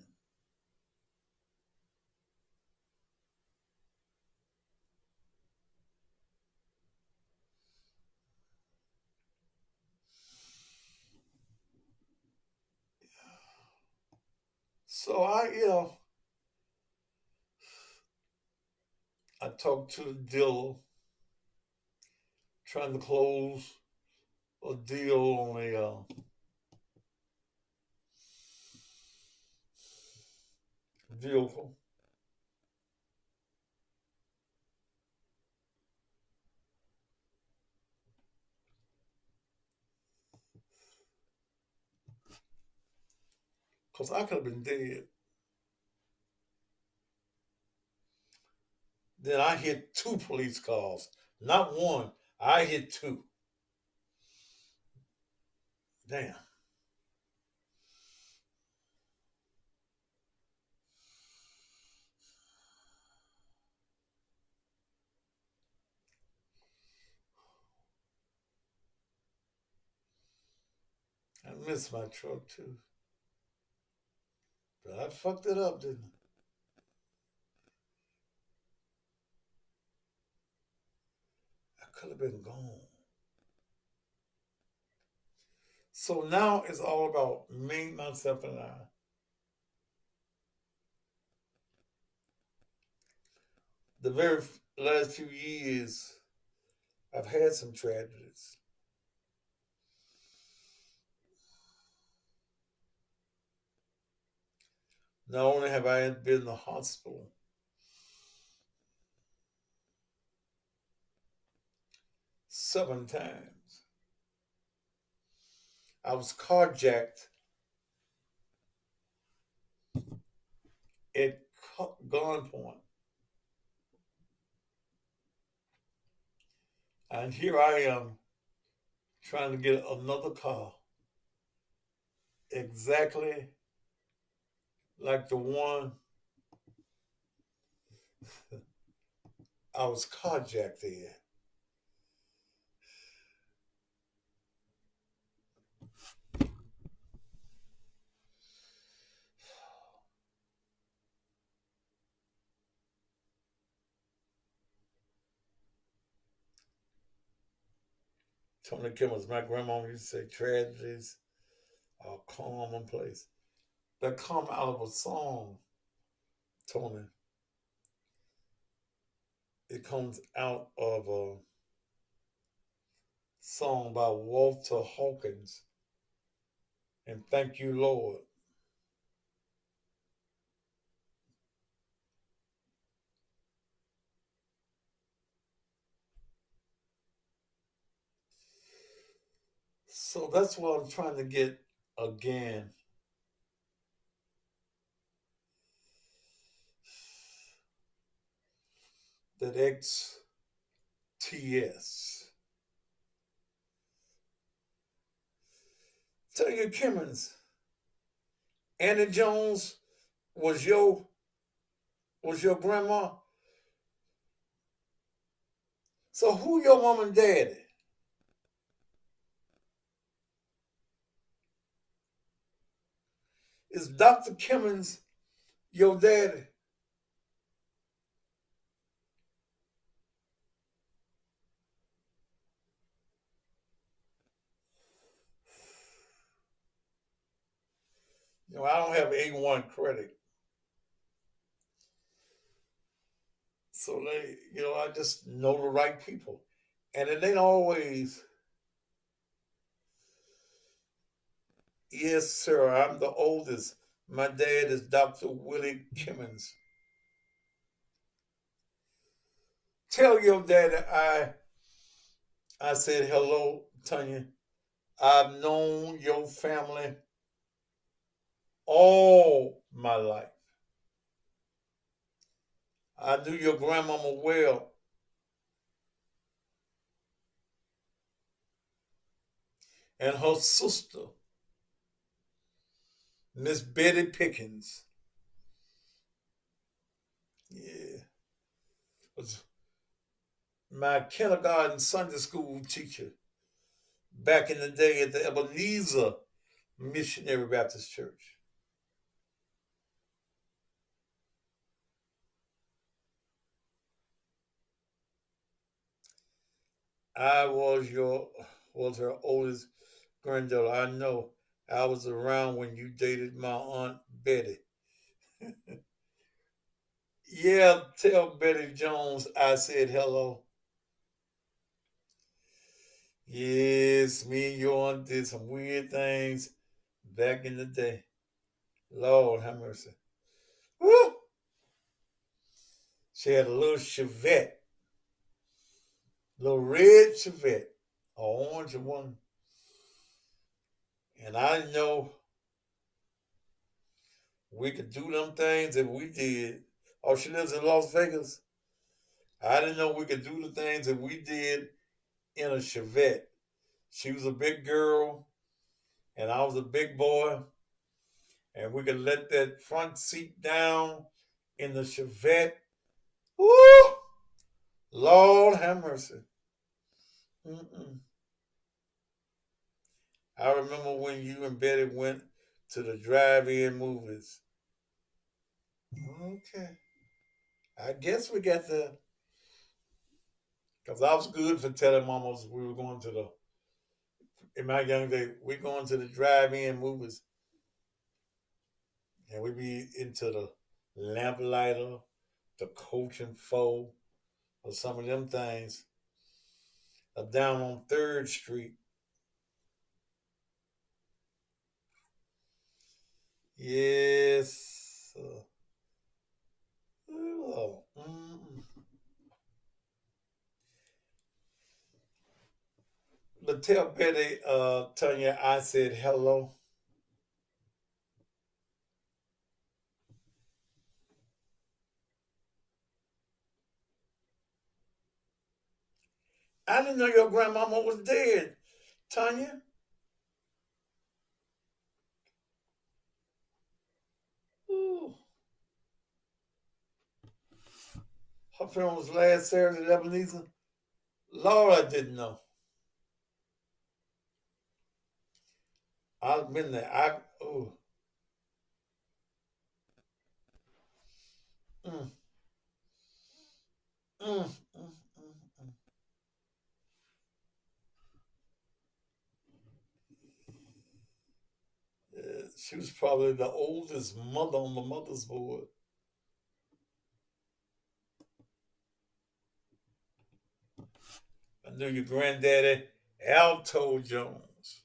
So I talked to the dealer trying to close a deal on a vehicle. Because I could have been dead. Then I hit 2 police cars. Not one. I hit 2. Damn. I missed my truck too. But I fucked it up, didn't I? I could have been gone. So now it's all about me, myself, and I. The very last few years, I've had some tragedies. Not only have I been in the hospital 7 times, I was carjacked at gunpoint. And here I am trying to get another car exactly like the one I was carjacked in. Tony Kimmels, my grandma used to say tragedies are commonplace. That come out of a song, Tony. It comes out of a song by Walter Hawkins. And thank you, Lord. So that's what I'm trying to get again. That XTS. Tell you, Kimmons, Annie Jones was your grandma. So who your mom and daddy? Is Dr. Kimmons your daddy? You know, I don't have A1 credit. So I just know the right people. And it ain't always, yes, sir, I'm the oldest. My dad is Dr. Willie Kimmons. Tell your daddy I said hello, Tanya. I've known your family all my life. I knew your grandmama well. And her sister, Miss Betty Pickens. Yeah. Was my kindergarten Sunday school teacher back in the day at the Ebenezer Missionary Baptist Church. I was her oldest granddaughter. I know I was around when you dated my Aunt Betty. Yeah, tell Betty Jones I said hello. Yes, me and your aunt did some weird things back in the day. Lord have mercy. Woo! She had a little Chevette, little red Chevette, an orange one. And I didn't know we could do them things that we did. Oh, she lives in Las Vegas. I didn't know we could do the things that we did in a Chevette. She was a big girl, and I was a big boy, and we could let that front seat down in the Chevette. Woo! Lord have mercy. Mm-mm. I remember when you and Betty went to the drive-in movies. Okay. I guess we got the, because I was good for telling mamas we were going to in my young day, we going to the drive-in movies. And we be into the Lamplighter, the Coach and Foe, or some of them things. Down on 3rd Street. Yes. Oh, But tell Betty, Tanya, I said hello. I didn't know your grandmama was dead, Tanya. Ooh. Her funeral was last Saturday at Ebenezer. Lord, I didn't know. I've been there. Ooh. Mm, mm, mm, mm, mm. She was probably the oldest mother on the mother's board. I knew your granddaddy, Alto Jones.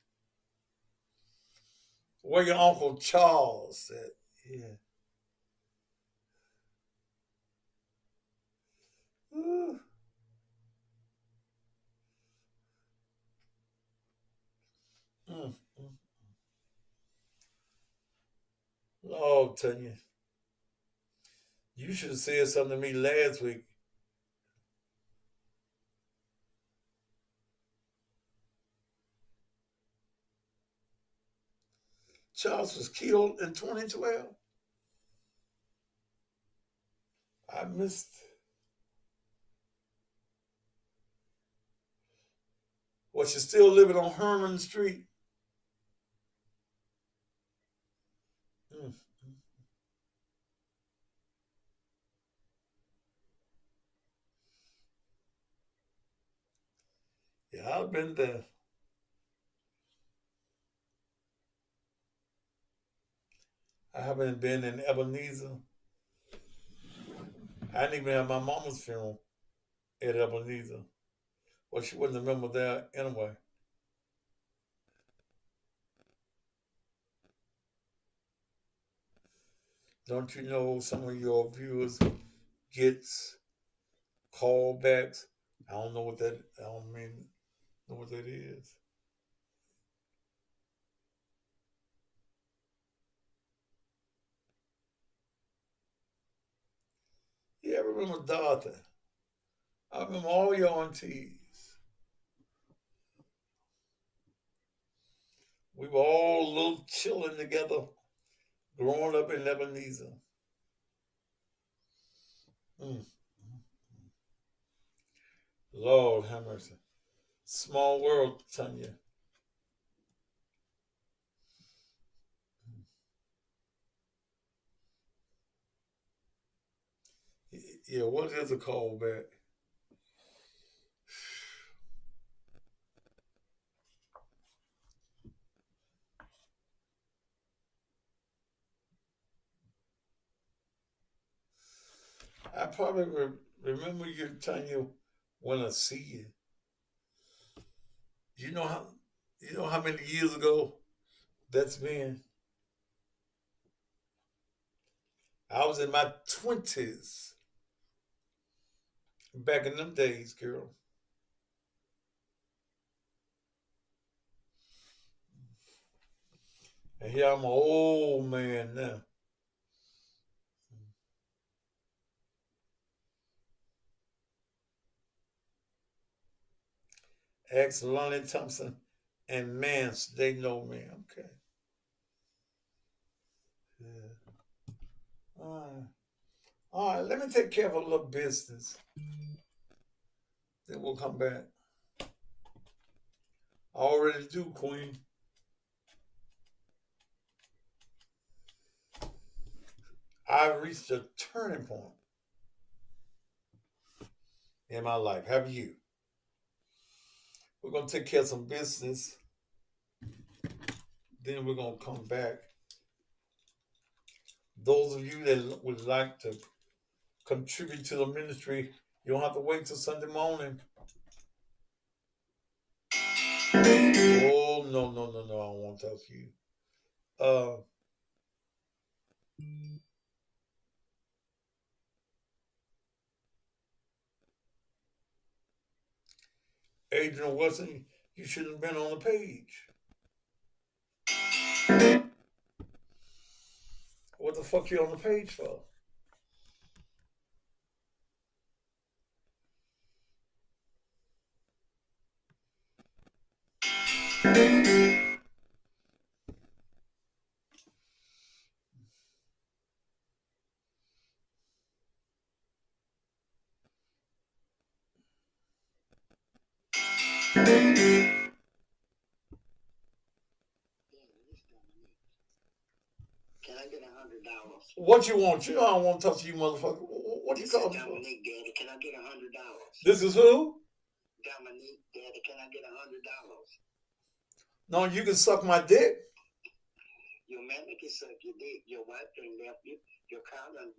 Where your Uncle Charles at? Yeah. Ooh. Mm. Lord, Tanya, you should have said something to me last week. Charles was killed in 2012. I missed. Was she still living on Herman Street? Mm. Yeah, I've been there. I haven't been in Ebenezer. I didn't even have my mama's funeral at Ebenezer. Well, she wouldn't remember that anyway. Don't you know some of your viewers gets callbacks? I don't know what that. I don't know what that is. Yeah, I remember Dorothy. I remember all your aunties. We were all little children together, growing up in Ebenezer. Mm. Lord have mercy. Small world, Tanya. Yeah, what is a callback? I probably remember you, Tanya, when I see you. You know how many years ago that's been? I was in my 20s back in them days, girl. And here I'm an old man now. Ask Lonnie Thompson and Mance, they know me. Okay. Yeah. All right, let me take care of a little business. Then we'll come back. I already do, Queen. I've reached a turning point in my life. Have you? We're going to take care of some business. Then we're going to come back. Those of you that would like to contribute to the ministry, you don't have to wait till Sunday morning. Oh, no, I don't want to talk to you. Adrian Wilson, you shouldn't have been on the page. What the fuck you on the page for? Can I get $100? What you want? You know I don't want to talk to you, motherfucker. What you calling for? Dominique, Daddy, can I get $100? This is who? Dominique, Daddy, can I get $100? No, you can suck my dick. Your man can suck your dick. Your wife done left you. Your car done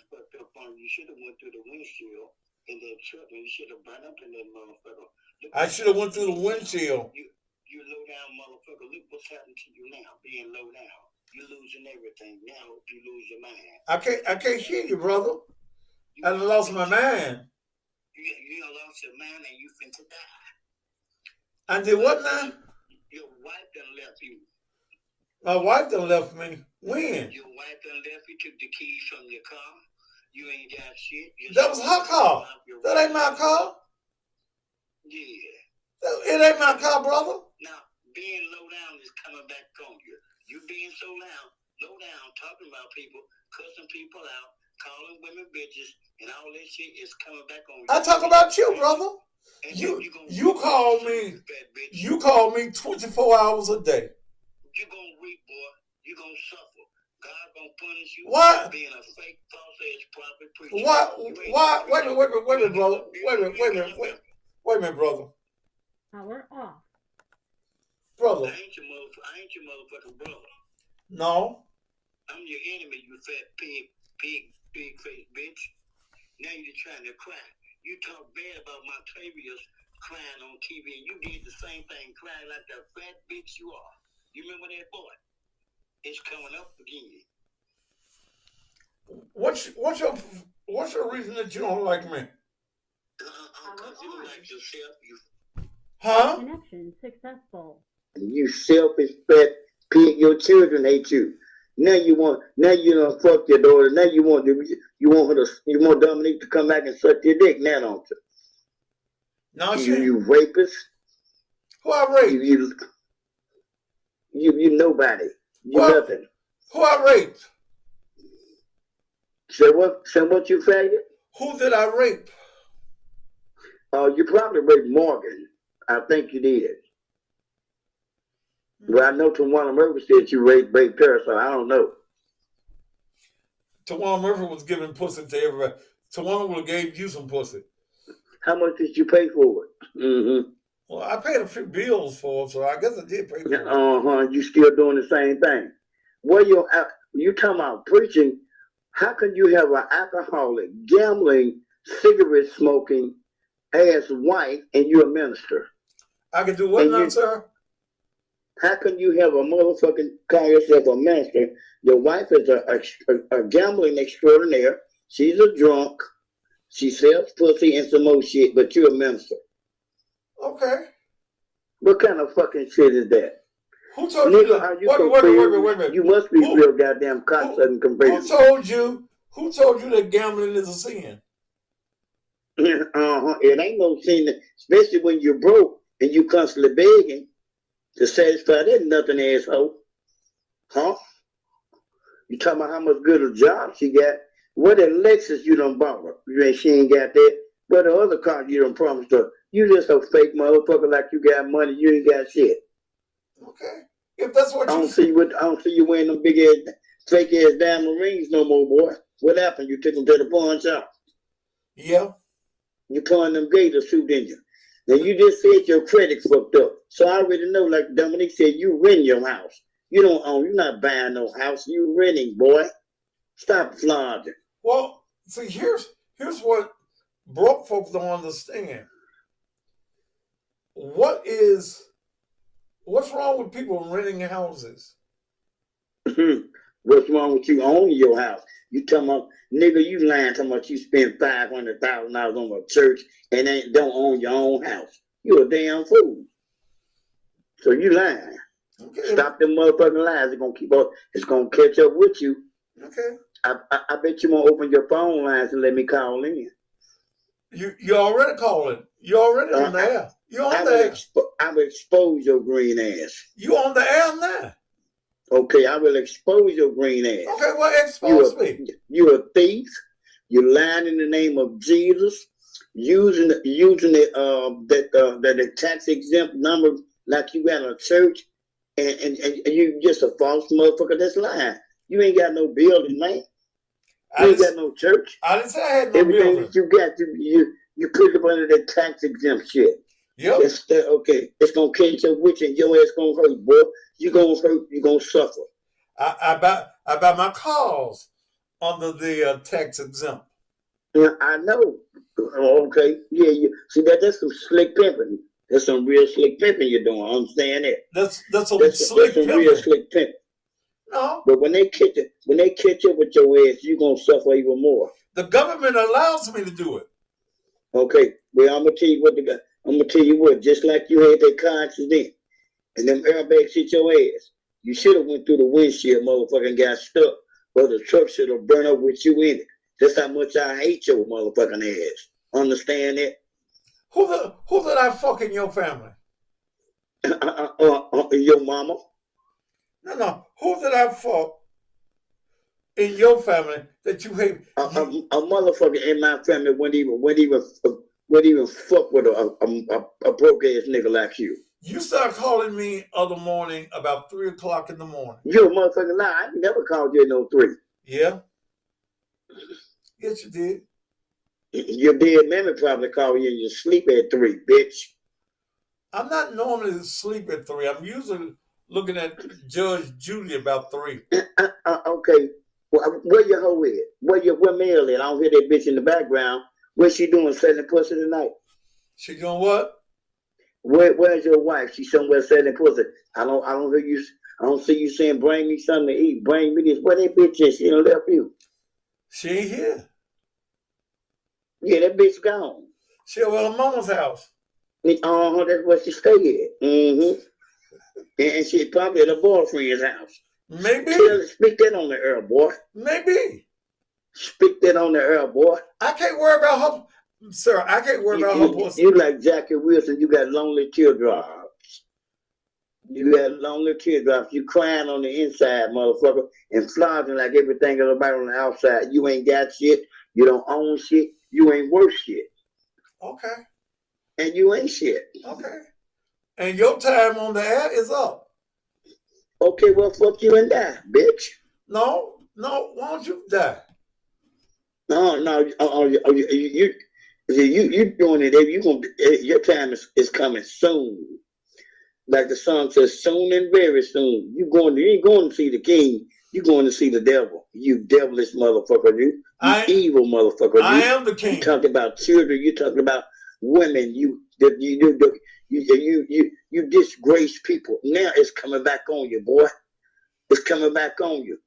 fucked up on you. You should have went through the windshield in that truck and you should have burned up in that motherfucker. I should have went through the windshield. You low down motherfucker. Look what's happening to you now, being low down. You losing everything. Now you lose your mind. I can't hear you, brother. I lost my mind. You lost your mind and you finna die. I did what now? Your wife done left you. My wife done left me. When? Your wife done left you, took the keys from your car. You ain't got shit. That was her car. That ain't my car. Yeah. It ain't my car, brother. Now, being low down is coming back on you. You being so low down, talking about people, cussing people out, calling women bitches, and all that shit is coming back on you. I talk about you, brother. You call me. You call me 24 hours a day. You gonna reap, boy. You gonna suffer. God gonna punish you. What? Being a fake, false-ass prophet preacher. Why? Wait a minute, brother. Wait a minute, brother. Power off. I Brother. ain't your motherfucking brother. No. I'm your enemy, you fat pig face bitch. Now you're trying to cry. You talk bad about my Tavius crying on TV, and you did the same thing, crying like the fat bitch you are. You remember that boy? It's coming up again. What's your reason that you don't like me? Because you don't like yourself. Huh? Connection successful. You selfish fat pig. Your children hate you. Now you don't fuck your daughter. Now you want Dominique to come back and suck your dick. Now don't you? No, you rapist. Who I raped? You nobody. You nothing. Who I raped? Say what you faggot? Who did I rape? You probably raped Morgan. I think you did. Well, I know Tawana Murphy said you raped her, so I don't know. Tawana Murphy was giving pussy to everybody. Tawana would have gave you some pussy. How much did you pay for it? Mm-hmm. Well, I paid a few bills for it, so I guess I did pay for it. You still doing the same thing. Well, you talking about preaching. How can you have an alcoholic, gambling, cigarette smoking ass wife and you're a minister? I can do what now, sir? How can you have a motherfucking call yourself a minister? Your wife is a gambling extraordinaire. She's a drunk. She sells pussy and some more shit, but you're a minister. Okay. What kind of fucking shit is that? Who told you that? Wait a minute. You must be real goddamn cocksucking confused. Who told you that gambling is a sin? It ain't no sin, especially when you're broke and you constantly begging to satisfy that nothing asshole. Huh? You talking about how much good a job she got? What that Lexus you done bought her? She ain't got that. What the other car you done promised her? You just a fake motherfucker like you got money, you ain't got shit. Okay. If that's what I don't see you wearing them big ass, fake ass diamond rings no more, boy. What happened? You took them to the pawn shop. Yeah. You pawned them gator suit, didn't you? Now you just said your credit fucked up. So I already know, like Dominique said, you rent your house. You don't own, you're not buying no house, you renting, boy. Stop flaunting. Well, see, here's what broke folks don't understand. What's wrong with people renting houses? What's wrong with you owning your house? You talking about, nigga, you lying talking about you spend $500,000 on a church and don't own your own house. You a damn fool. So you lying. Okay. Stop them motherfucking lies. It's gonna catch up with you. Okay. I bet you won't open your phone lines and let me call in. You already calling. You already on the air. You on the air. I will expose your green ass. You on the air now. Okay, I will expose your green ass. Okay, well, expose me. You're a thief. You're lying in the name of Jesus. Using the tax exempt number like you got a church, and you just a false motherfucker that's lying. You ain't got no building, man. You ain't got no church. I didn't say I had no Everything building. That you got, you put up under that tax exempt shit. Yep. Okay, it's gonna catch up with you and your ass gonna hurt, boy. You gonna hurt, you gonna suffer. I buy my cars under the tax exempt. Yeah, I know. Okay. Yeah. See, that's some slick pimping. That's some real slick pimping you're doing. I understand that. That's some slick some pimping. real slick pimping. No. But when they catch up with your ass, you're gonna suffer even more. The government allows me to do it. Okay. Well, I'm gonna tell you what. Just like you had that car accident and them airbags hit your ass, you should have went through the windshield, motherfucker, and got stuck, or the truck should have burned up with you in it. That's how much I hate your motherfucking ass. Understand that? Who did I fuck in your family? Your mama. No. Who did I fuck in your family that you hate? A motherfucker in my family wouldn't even fuck with a broke ass nigga like you. You start calling me other morning about 3 o'clock in the morning. You a motherfucking lie. I never called you at no 3. Yeah. Yes, you did. Your dead mammy probably called you in your sleep at 3, bitch. I'm not normally asleep at 3. I'm usually looking at Judge Judy about 3. Okay. Well, where your hoe at? Where Mayoral at? I don't hear that bitch in the background. What's she doing selling pussy tonight? She doing what? Where's your wife? She's somewhere selling pussy. I don't hear you. I don't see you saying, "Bring me something to eat. Bring me this." Where that bitch is? She done left you. She ain't here. Yeah, that bitch gone. She over at her mama's house. That's where she stay at. Mm-hmm. And she probably at her boyfriend's house. Maybe. Speak that on the air, boy. Maybe. Speak that on the air, boy. I can't worry about her. Sir, I can't worry about her pussy. You like Jackie Wilson, you got lonely teardrops. You got lonely teardrops. You crying on the inside, motherfucker, and flaunting like everything is about on the outside. You ain't got shit. You don't own shit. You ain't worth shit. Okay. And you ain't shit. Okay. And your time on the air is up. Okay, well, fuck you and die, bitch. No, why don't you die? No, you doing it. Your time is coming soon. Like the song says, soon and very soon. You ain't going to see the king. You going to see the devil. You devilish motherfucker. You evil motherfucker. I am the king. You talking about children. You talking about women. You disgrace people. Now it's coming back on you, boy. It's coming back on you.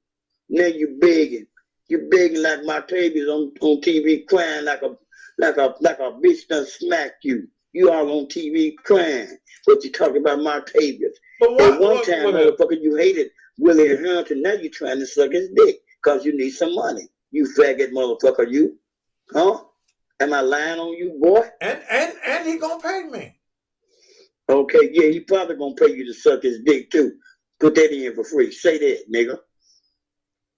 Now you begging. You begging like Martavius on TV crying like a bitch done smacked you. You all on TV crying. But you talking about Martavius. At one time, motherfucker, you hated Willie Hunter. Now you trying to suck his dick because you need some money. You faggot motherfucker, you. Huh? Am I lying on you, boy? And he gonna pay me. Okay, yeah, he probably gonna pay you to suck his dick too. Put that in for free. Say that, nigga.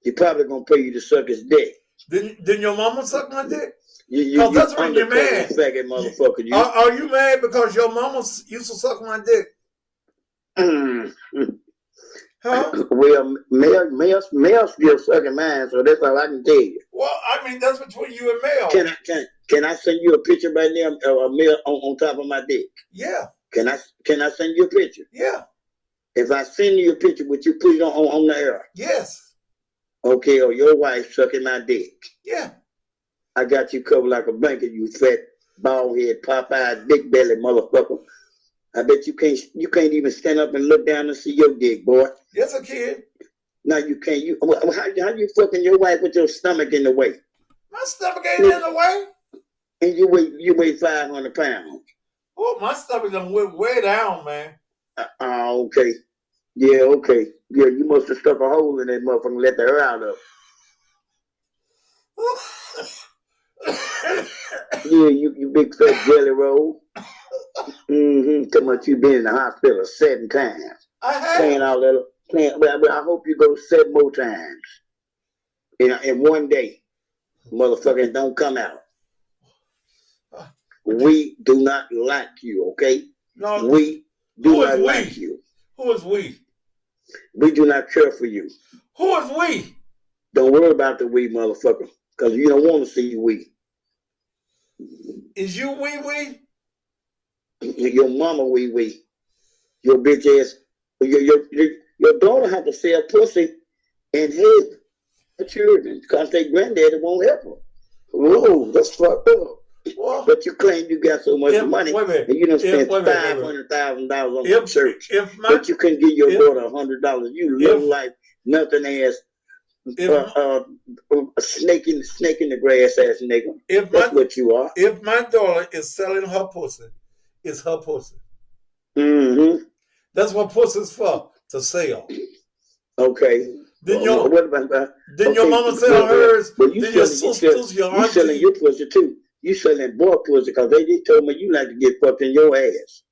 He probably gonna pay you to suck his dick. Didn't your mama suck my dick? You that's when you're mad. Faggot motherfucker, you. Are you mad because your mama used to suck my dick? Huh? Well, Mel still sucking mine, so that's all I can tell you. Well, I mean, that's between you and Mel. Can I send you a picture right now of Mel on top of my dick? Yeah. Can I send you a picture? Yeah. If I send you a picture, would you put it on the air? Yes. Okay, or your wife sucking my dick. Yeah. I got you covered like a blanket, you fat, bald head, Popeye, dick belly motherfucker. I bet you can't even stand up and look down and see your dick, boy. Yes, I can. No, you can't. How you fucking your wife with your stomach in the way? My stomach ain't in the way. And you weigh 500 pounds. Oh, my stomach done went way down, man. Okay. Yeah, okay. Yeah, you must have stuck a hole in that motherfucker and let the air out of it. Yeah, you big fat jelly roll. Too much you been in the hospital 7 times. I have. But I hope you go 7 more times. In one day. Motherfucker, don't come out. We do not like you, okay? No. We do not like you. Who is we? We do not care for you. Who is we? Don't worry about the we, motherfucker, because you don't want to see we. Is you we? Your mama we. Your bitch ass. Your daughter have to sell pussy and her children because their granddaddy won't help them. Whoa, that's fucked up. Well, but you claim you got so much money and you done spent $500,000 on the church. But you couldn't give your daughter $100. You look like nothing ass snake in the grass ass nigga. That's what you are. If my daughter is selling her pussy, it's her pussy. Mm-hmm. That's what pussy's for, to sell. Okay. Then what about that? Then your mama sell hers. But you then your sisters, your auntie. You selling your pussy too. You selling boy pussy because they just told me you like to get fucked in your ass.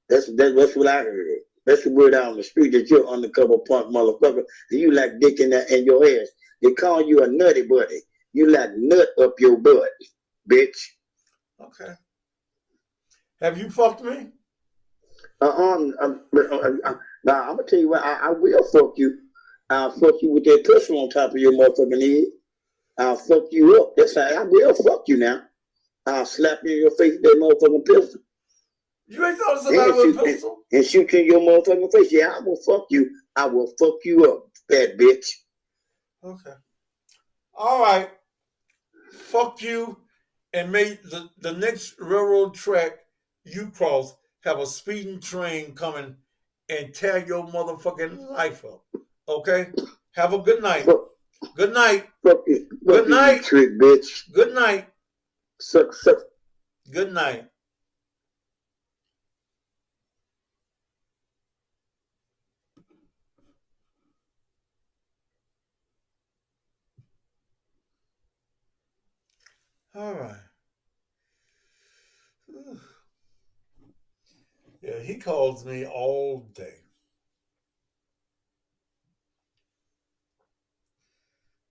That's what I heard. That's the word out on the street that you're undercover punk motherfucker and you like dick in your ass. They call you a nutty buddy. You like nut up your butt, bitch. Okay. Have you fucked me? Now I'm gonna tell you what. I will fuck you. I'll fuck you with that pistol on top of your motherfucking head. I'll fuck you up. That's how I will fuck you now. I'll slap you in your face with that motherfucking pistol. You ain't thought somebody with a pistol? And shoot you in your motherfucking face. Yeah, I will fuck you. I will fuck you up, fat bitch. Okay. All right. Fuck you and make the next railroad track you cross have a speeding train coming and tear your motherfucking life up. Okay? Have a good night. Good night. Good night. Trick, bitch. Good night. Suck. Good night. All right. Yeah, he calls me all day.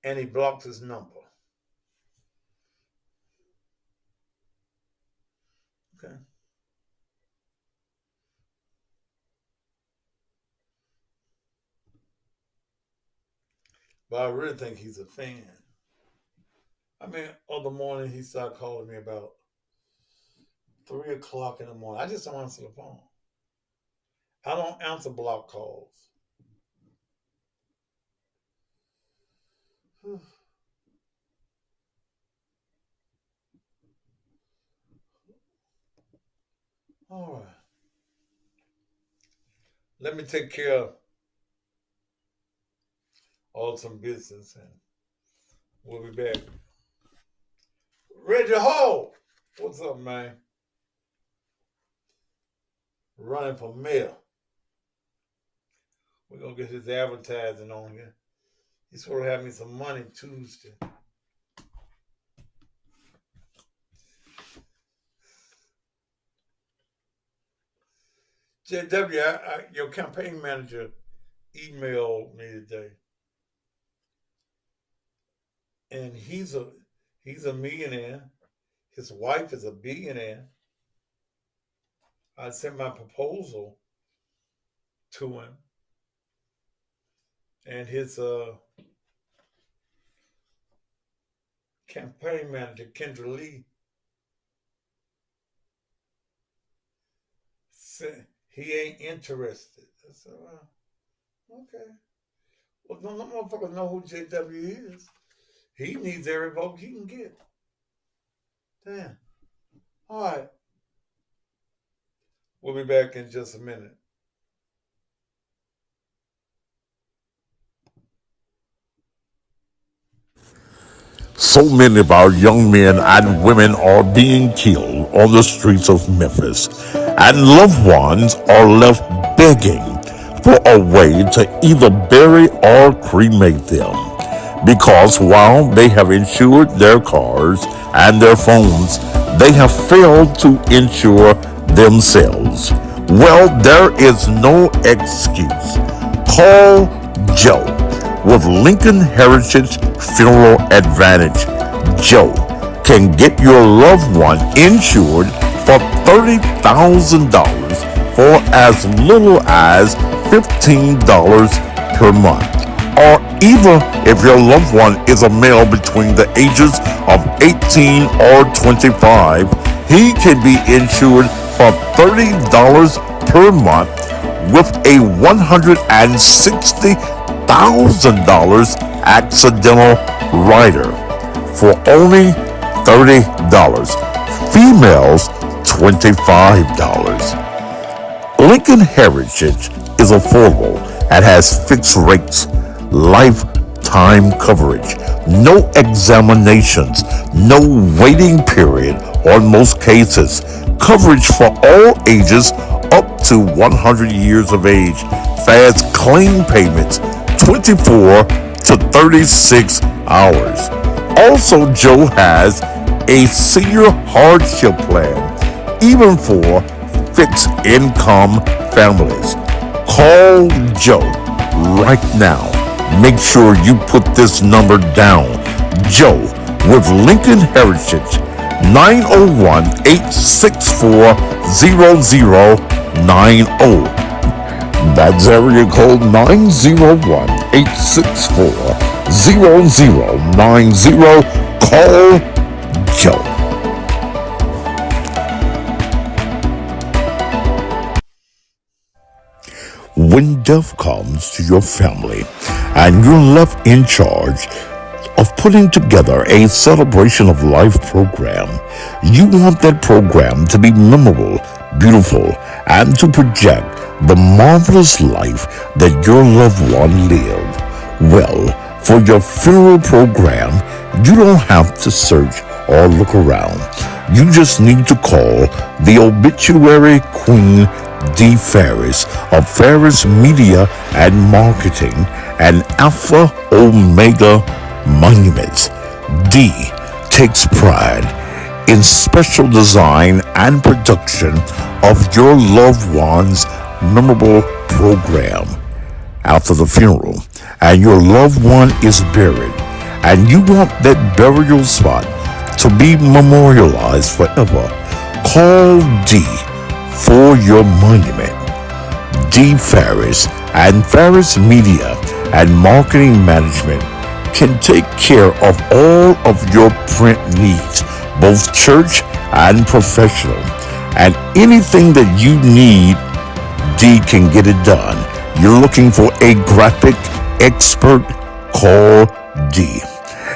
And he blocked his number. Okay. But I really think he's a fan. I mean, other morning he started calling me about 3 o'clock in the morning. I just don't answer the phone. I don't answer block calls. All right. Let me take care of some business and we'll be back. Reggie Hall, what's up, man? Running for mayor. We're going to get his advertising on here. He's supposed to have me some money Tuesday. JW, your campaign manager emailed me today. And he's a millionaire. His wife is a billionaire. I sent my proposal to him. And his campaign manager, Kendra Lee, said he ain't interested. I said, well, okay. Well, no motherfuckers know who JW is. He needs every vote he can get. Damn. All right. We'll be back in just a minute. So many of our young men and women are being killed on the streets of Memphis, and loved ones are left begging for a way to either bury or cremate them, because while they have insured their cars and their phones, they have failed to insure themselves. Well, there is no excuse. Call Joe with Lincoln Heritage Funeral Advantage. Joe can get your loved one insured for $30,000 for as little as $15 per month. Or even if your loved one is a male between the ages of 18 or 25, he can be insured for $30 per month with a $160,000 $1,000 accidental rider for only $30. Females, $25. Lincoln Heritage is affordable and has fixed rates, lifetime coverage, no examinations, no waiting period on most cases, coverage for all ages up to 100 years of age, fast claim payments, 24 to 36 hours. Also, Joe has a senior hardship plan, even for fixed income families. Call Joe right now. Make sure you put this number down. Joe with Lincoln Heritage, 901-864-0090. That's area code 901-864-0090. Call Joe. When death comes to your family and you're left in charge of putting together a celebration of life program, you want that program to be memorable, beautiful, and to project the marvelous life that your loved one lived. Well, for your funeral program, you don't have to search or look around. You just need to call the obituary queen, D. Ferris of Ferris Media and Marketing and Alpha Omega Monuments. D takes pride in special design and production of your loved one's memorable program. After the funeral and your loved one is buried and you want that burial spot to be memorialized forever, call D for your monument. D. Ferris and Ferris Media and Marketing Management can take care of all of your print needs, both church and professional. And anything that you need, D can get it done. You're looking for a graphic expert? Call D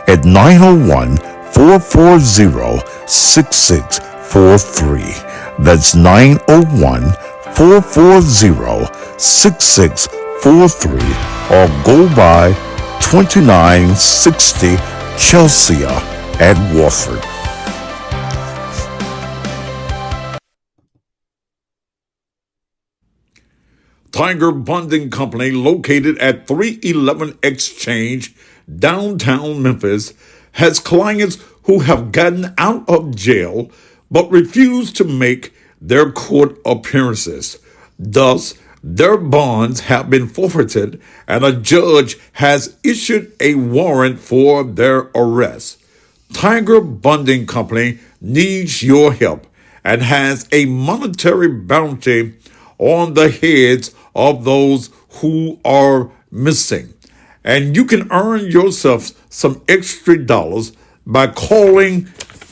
at 901-440-6643. That's 901-440-6643, or go by 2960 Chelsea at Wofford. Tiger Bonding Company, located at 311 Exchange, downtown Memphis, has clients who have gotten out of jail but refuse to make their court appearances. Thus, their bonds have been forfeited and a judge has issued a warrant for their arrest. Tiger Bonding Company needs your help and has a monetary bounty on the heads of those who are missing. And you can earn yourself some extra dollars by calling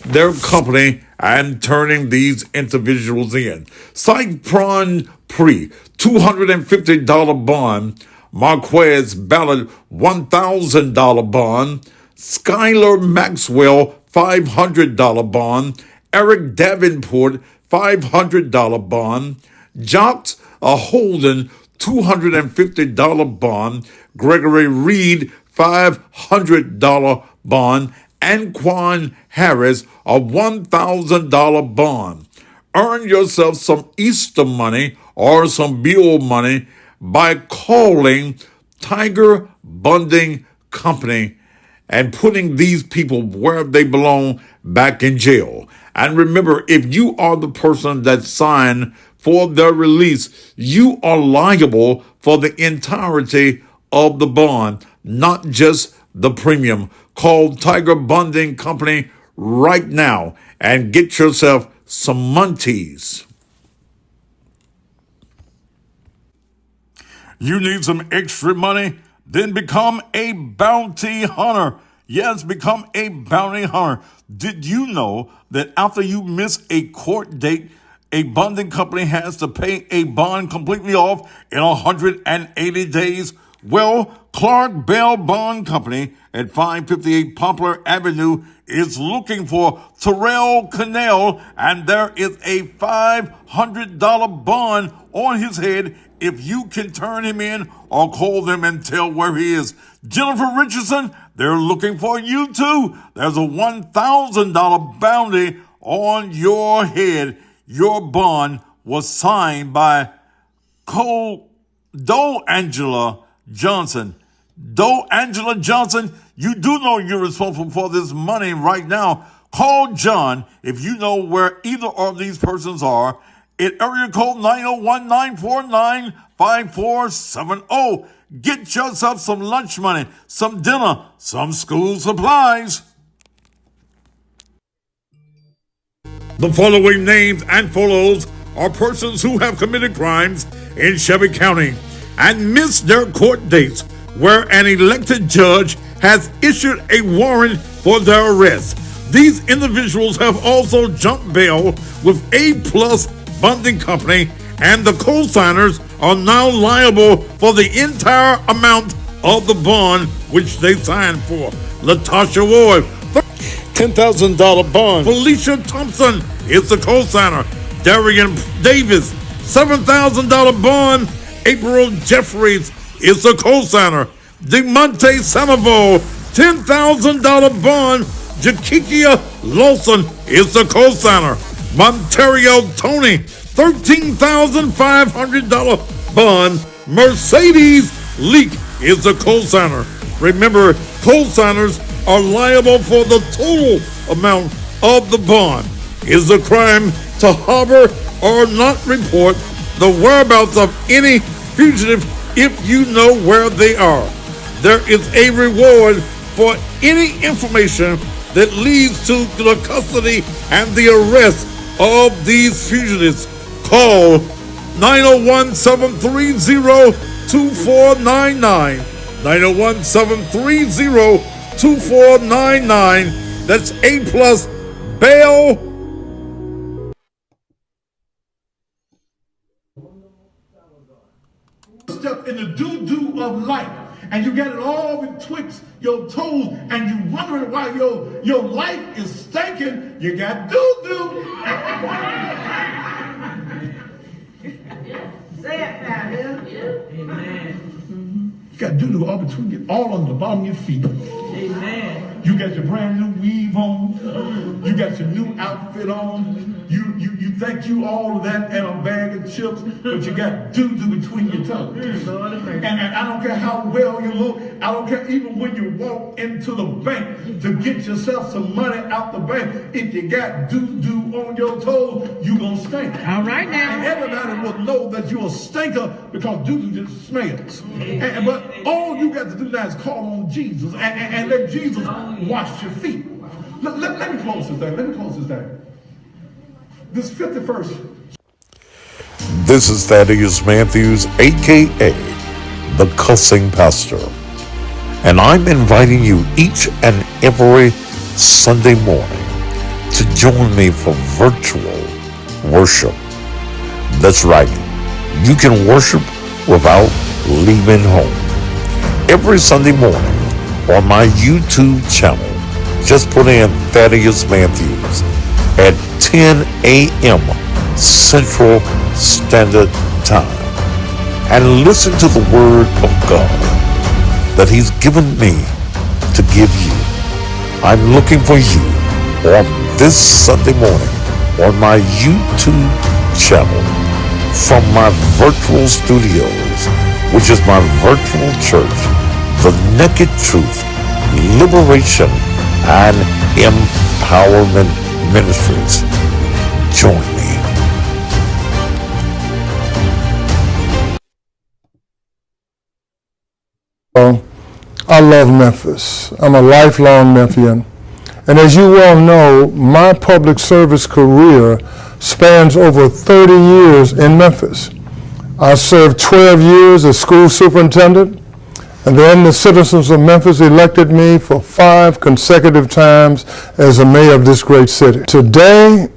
their company and turning these individuals in. Cypron Pre, $250 bond. Marquez Ballard, $1,000 bond. Skylar Maxwell, $500 bond. Eric Davenport, $500 bond. Jocks Holden, $250 bond. Gregory Reed, $500 bond. Anquan Harris, a $1,000 bond. Earn yourself some Easter money or some bill money by calling Tiger Bonding Company and putting these people where they belong, back in jail. And remember, if you are the person that signed for their release, you are liable for the entirety of the bond, not just the premium. Call Tiger Bonding Company right now and get yourself some munties. You need some extra money? Then become a bounty hunter. Yes, become a bounty hunter. Did you know that after you miss a court date, a bonding company has to pay a bond completely off in 180 days? Well, Clark Bell Bond Company at 558 Poplar Avenue is looking for Terrell Cannell, and there is a $500 bond on his head if you can turn him in or call them and tell where he is. Jennifer Richardson, they're looking for you too. There's a $1,000 bounty on your head. Your bond was signed by Doe Angela Johnson. Doe Angela Johnson, you do know you're responsible for this money right now. Call John if you know where either of these persons are at area code 901-949-5470. Get yourself some lunch money, some dinner, some school supplies. The following names and photos are persons who have committed crimes in Shelby County and missed their court dates where an elected judge has issued a warrant for their arrest. These individuals have also jumped bail with A-plus bonding company, and the co-signers are now liable for the entire amount of the bond which they signed for. Latasha Ward, $10,000 bond. Felicia Thompson is the co-signer. Darian Davis, $7,000 bond. April Jeffries is the co-signer. DeMonte Sandoval, $10,000 bond. Jakikia Lawson is the co-signer. Monterio Tony, $13,500 bond. Mercedes Leak is the co-signer. Remember, co-signers are liable for the total amount of the bond. It is a crime to harbor or not report the whereabouts of any fugitive if you know where they are. There is a reward for any information that leads to the custody and the arrest of these fugitives. Call 901-730-2499. 901-730-2499. That's A-plus bail. Step in the doo-doo of life, and you get it all betwixt your toes, and you wondering why your life is stinking. You got doo-doo. Say it now, Amen. You got doo-doo all between you, all on the bottom of your feet. Amen. You got your brand new weave on. You got your new outfit on. You think you all of that and a bag of chips, but you got doo-doo between your toes. And I don't care how well you look. I don't care even when you walk into the bank to get yourself some money out the bank. If you got doo-doo on your toes, you gonna stink. All right now. And everybody will know that you're a stinker because doo-doo just smells. But all you got to do now is call on Jesus and let Jesus wash your feet. Let me close this thing. This 51st. This is Thaddeus Matthews, a.k.a. the Cussing Pastor. And I'm inviting you each and every Sunday morning to join me for virtual worship. That's right. You can worship without leaving home. Every Sunday morning on my YouTube channel, just put in Thaddeus Matthews at 10 a.m. Central Standard Time and listen to the Word of God that He's given me to give you. I'm looking for you on this Sunday morning on my YouTube channel from my virtual studios, which is my virtual church, The Naked Truth, Liberation, and Empowerment Ministries. Join me. I love Memphis. I'm a lifelong Memphian. And as you well know, my public service career spans over 30 years in Memphis. I served 12 years as school superintendent, and then the citizens of Memphis elected me for 5 consecutive times as the mayor of this great city. Today,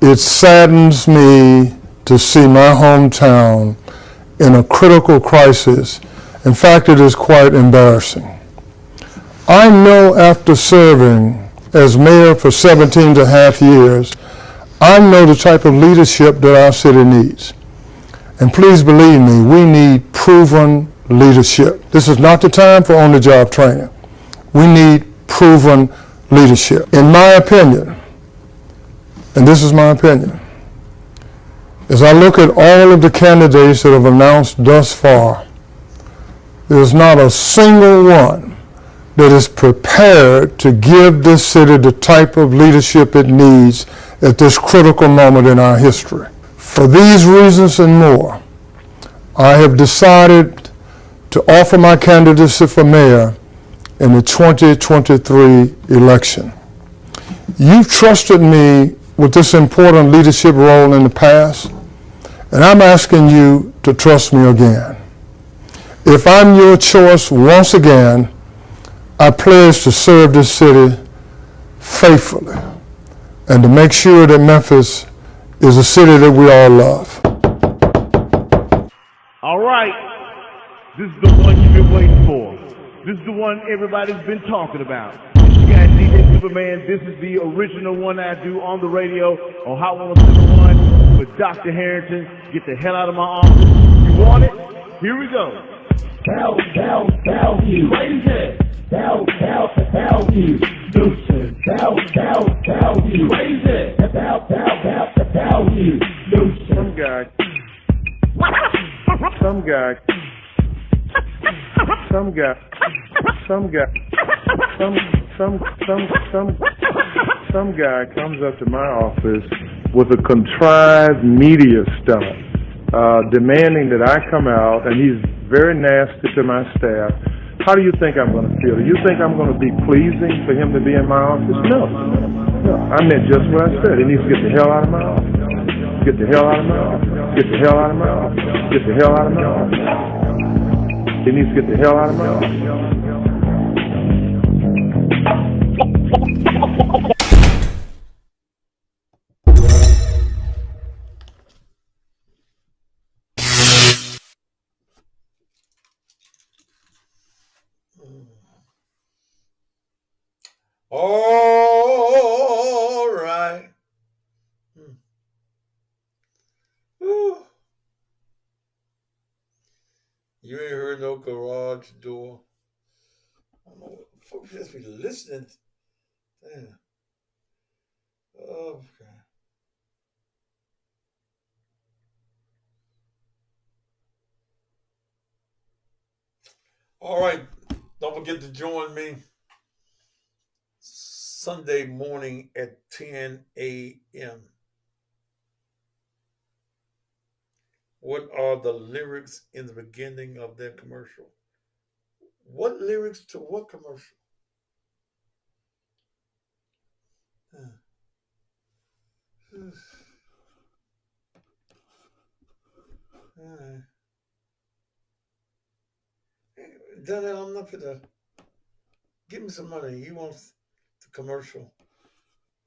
it saddens me to see my hometown in a critical crisis In fact, it is quite embarrassing. I know after serving as mayor for 17 and a half years, I know the type of leadership that our city needs. And please believe me, we need proven leadership. This is not the time for on-the-job training. We need proven leadership. In my opinion, and this is my opinion, as I look at all of the candidates that have announced thus far, there's not a single one that is prepared to give this city the type of leadership it needs at this critical moment in our history. For these reasons and more, I have decided to offer my candidacy for mayor in the 2023 election. You've trusted me with this important leadership role in the past, and I'm asking you to trust me again. If I'm your choice once again, I pledge to serve this city faithfully and to make sure that Memphis is a city that we all love. All right. This is the one you've been waiting for. This is the one everybody's been talking about. You got DJ Superman. This is the original one I do on the radio on Hot 107.1 with Dr. Harrington. Get the hell out of my office. You want it? Here we go. Value. Raise it. Value. Nuisance. Value. Raise it. Value. Nuisance. Some guy. Some guy comes up to my office with a contrived media stunt, demanding that I come out, and he's very nasty to my staff. How do you think I'm going to feel? Do you think I'm going to be pleasing for him to be in my office? No. I meant just what I said. He needs to get the hell out of my office. Get the hell out of my office. Get the hell out of my office. Get the hell out of my office. He needs to get the hell out of my office. All right. Whew. You ain't heard no garage door. I don't know what folks just be listening. Damn. Okay. All right. Don't forget to join me Sunday morning at 10 a.m. What are the lyrics in the beginning of that commercial? What lyrics to what commercial? Daniel, I'm not for the. Give me some money. He wants the commercial.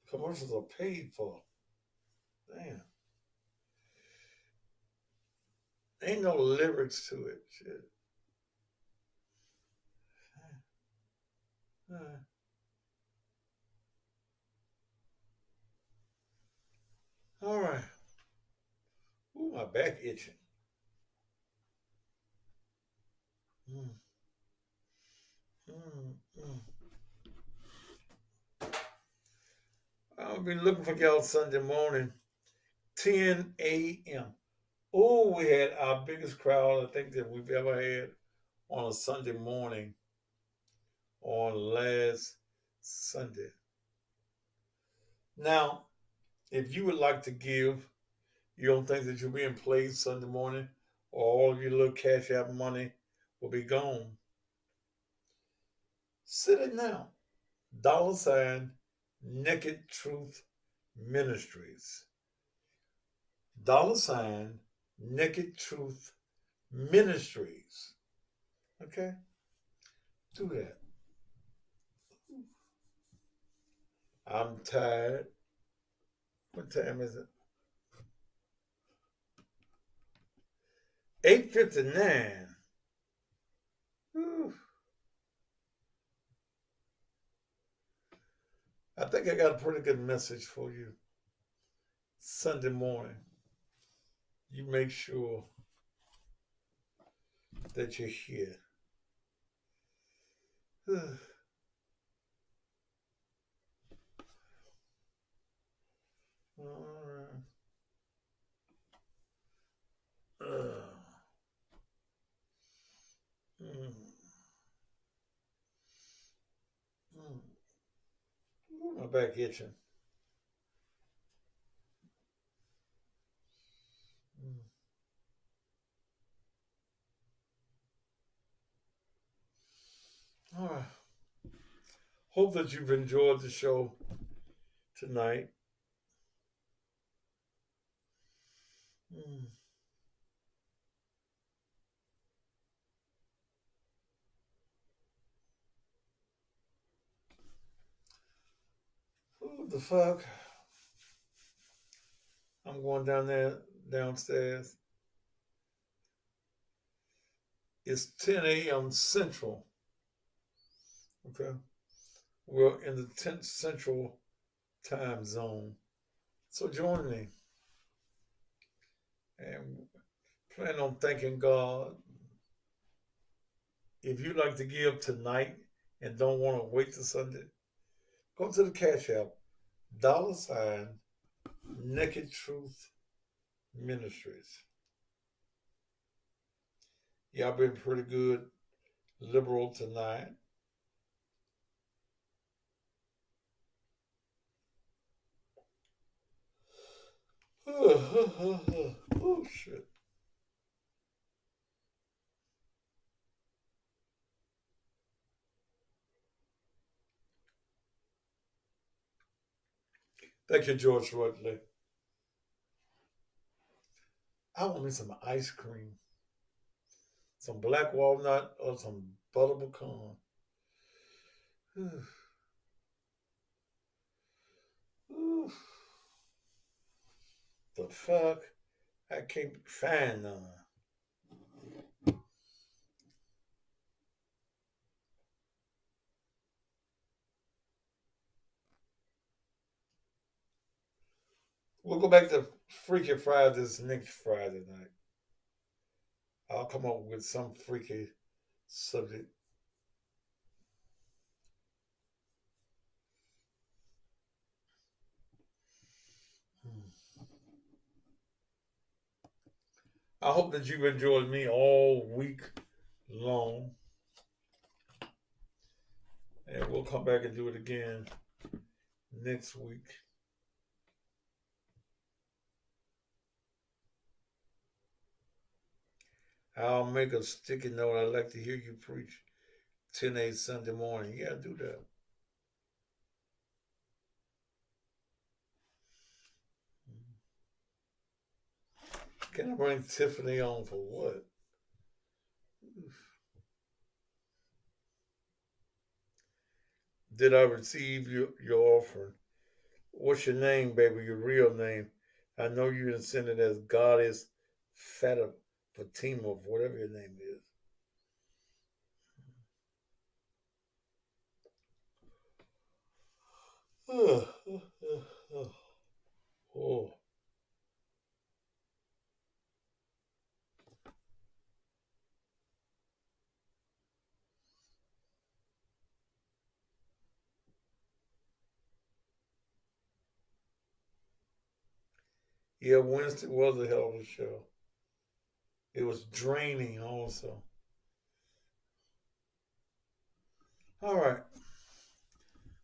Commercials are paid for. Damn. Ain't no lyrics to it. Shit. All right. Ooh, my back itching. I'll be looking for y'all Sunday morning, 10 a.m. Oh, we had our biggest crowd, I think, that we've ever had on a Sunday morning on last Sunday. Now, if you would like to give, you don't think that you'll be in place Sunday morning, or all of your little Cash App money will be gone, sit it now. $ Naked Truth Ministries. $ Naked Truth Ministries. Okay? Do that. I'm tired. What time is it? 8:59. I think I got a pretty good message for you. Sunday morning. You make sure that you're here. All right. Mm. Mm. Ooh, my back itching. Mm. All right. Hope that you've enjoyed the show tonight. Mm. What the fuck? I'm going downstairs. It's 10 a.m. Central. Okay. We're in the 10th Central time zone. So join me. And plan on thanking God. If you like to give tonight and don't want to wait till Sunday, go to the Cash App, $ Naked Truth Ministries. Y'all been pretty good, liberal tonight. Oh, shit. Thank you, George Rudley. I want me some ice cream, some black walnut, or some butter pecan. The fuck? I can't find none. We'll go back to Freaky Fridays next Friday night. I'll come up with some freaky subject. I hope that you've enjoyed me all week long. And we'll come back and do it again next week. I'll make a sticky note. I'd like to hear you preach 10 Sunday morning. Yeah, do that. Can I bring Tiffany on for what? Did I receive your offering? What's your name, baby? Your real name? I know you didn't send it as Goddess Fatima, whatever your name is. Oh. Yeah, Wednesday was a hell of a show. It was draining also. All right.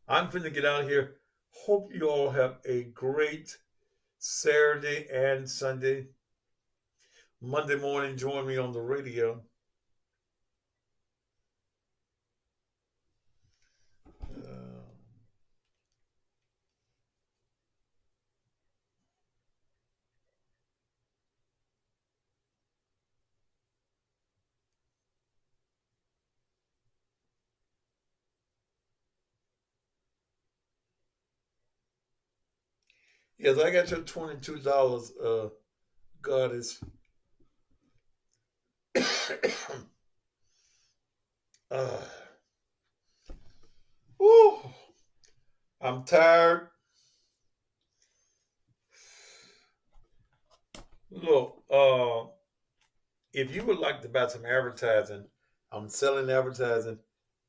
I'm finna get out of here. Hope you all have a great Saturday and Sunday. Monday morning, join me on the radio. Yes, I got your $22, Goddess. Woo. I'm tired. Look, if you would like to buy some advertising, I'm selling advertising.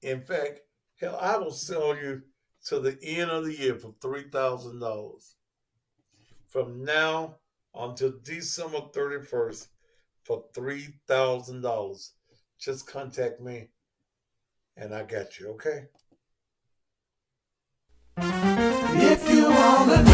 In fact, hell, I will sell you to the end of the year for $3,000. From now until December 31st for $3,000. Just contact me and I got you, okay? If you wanna know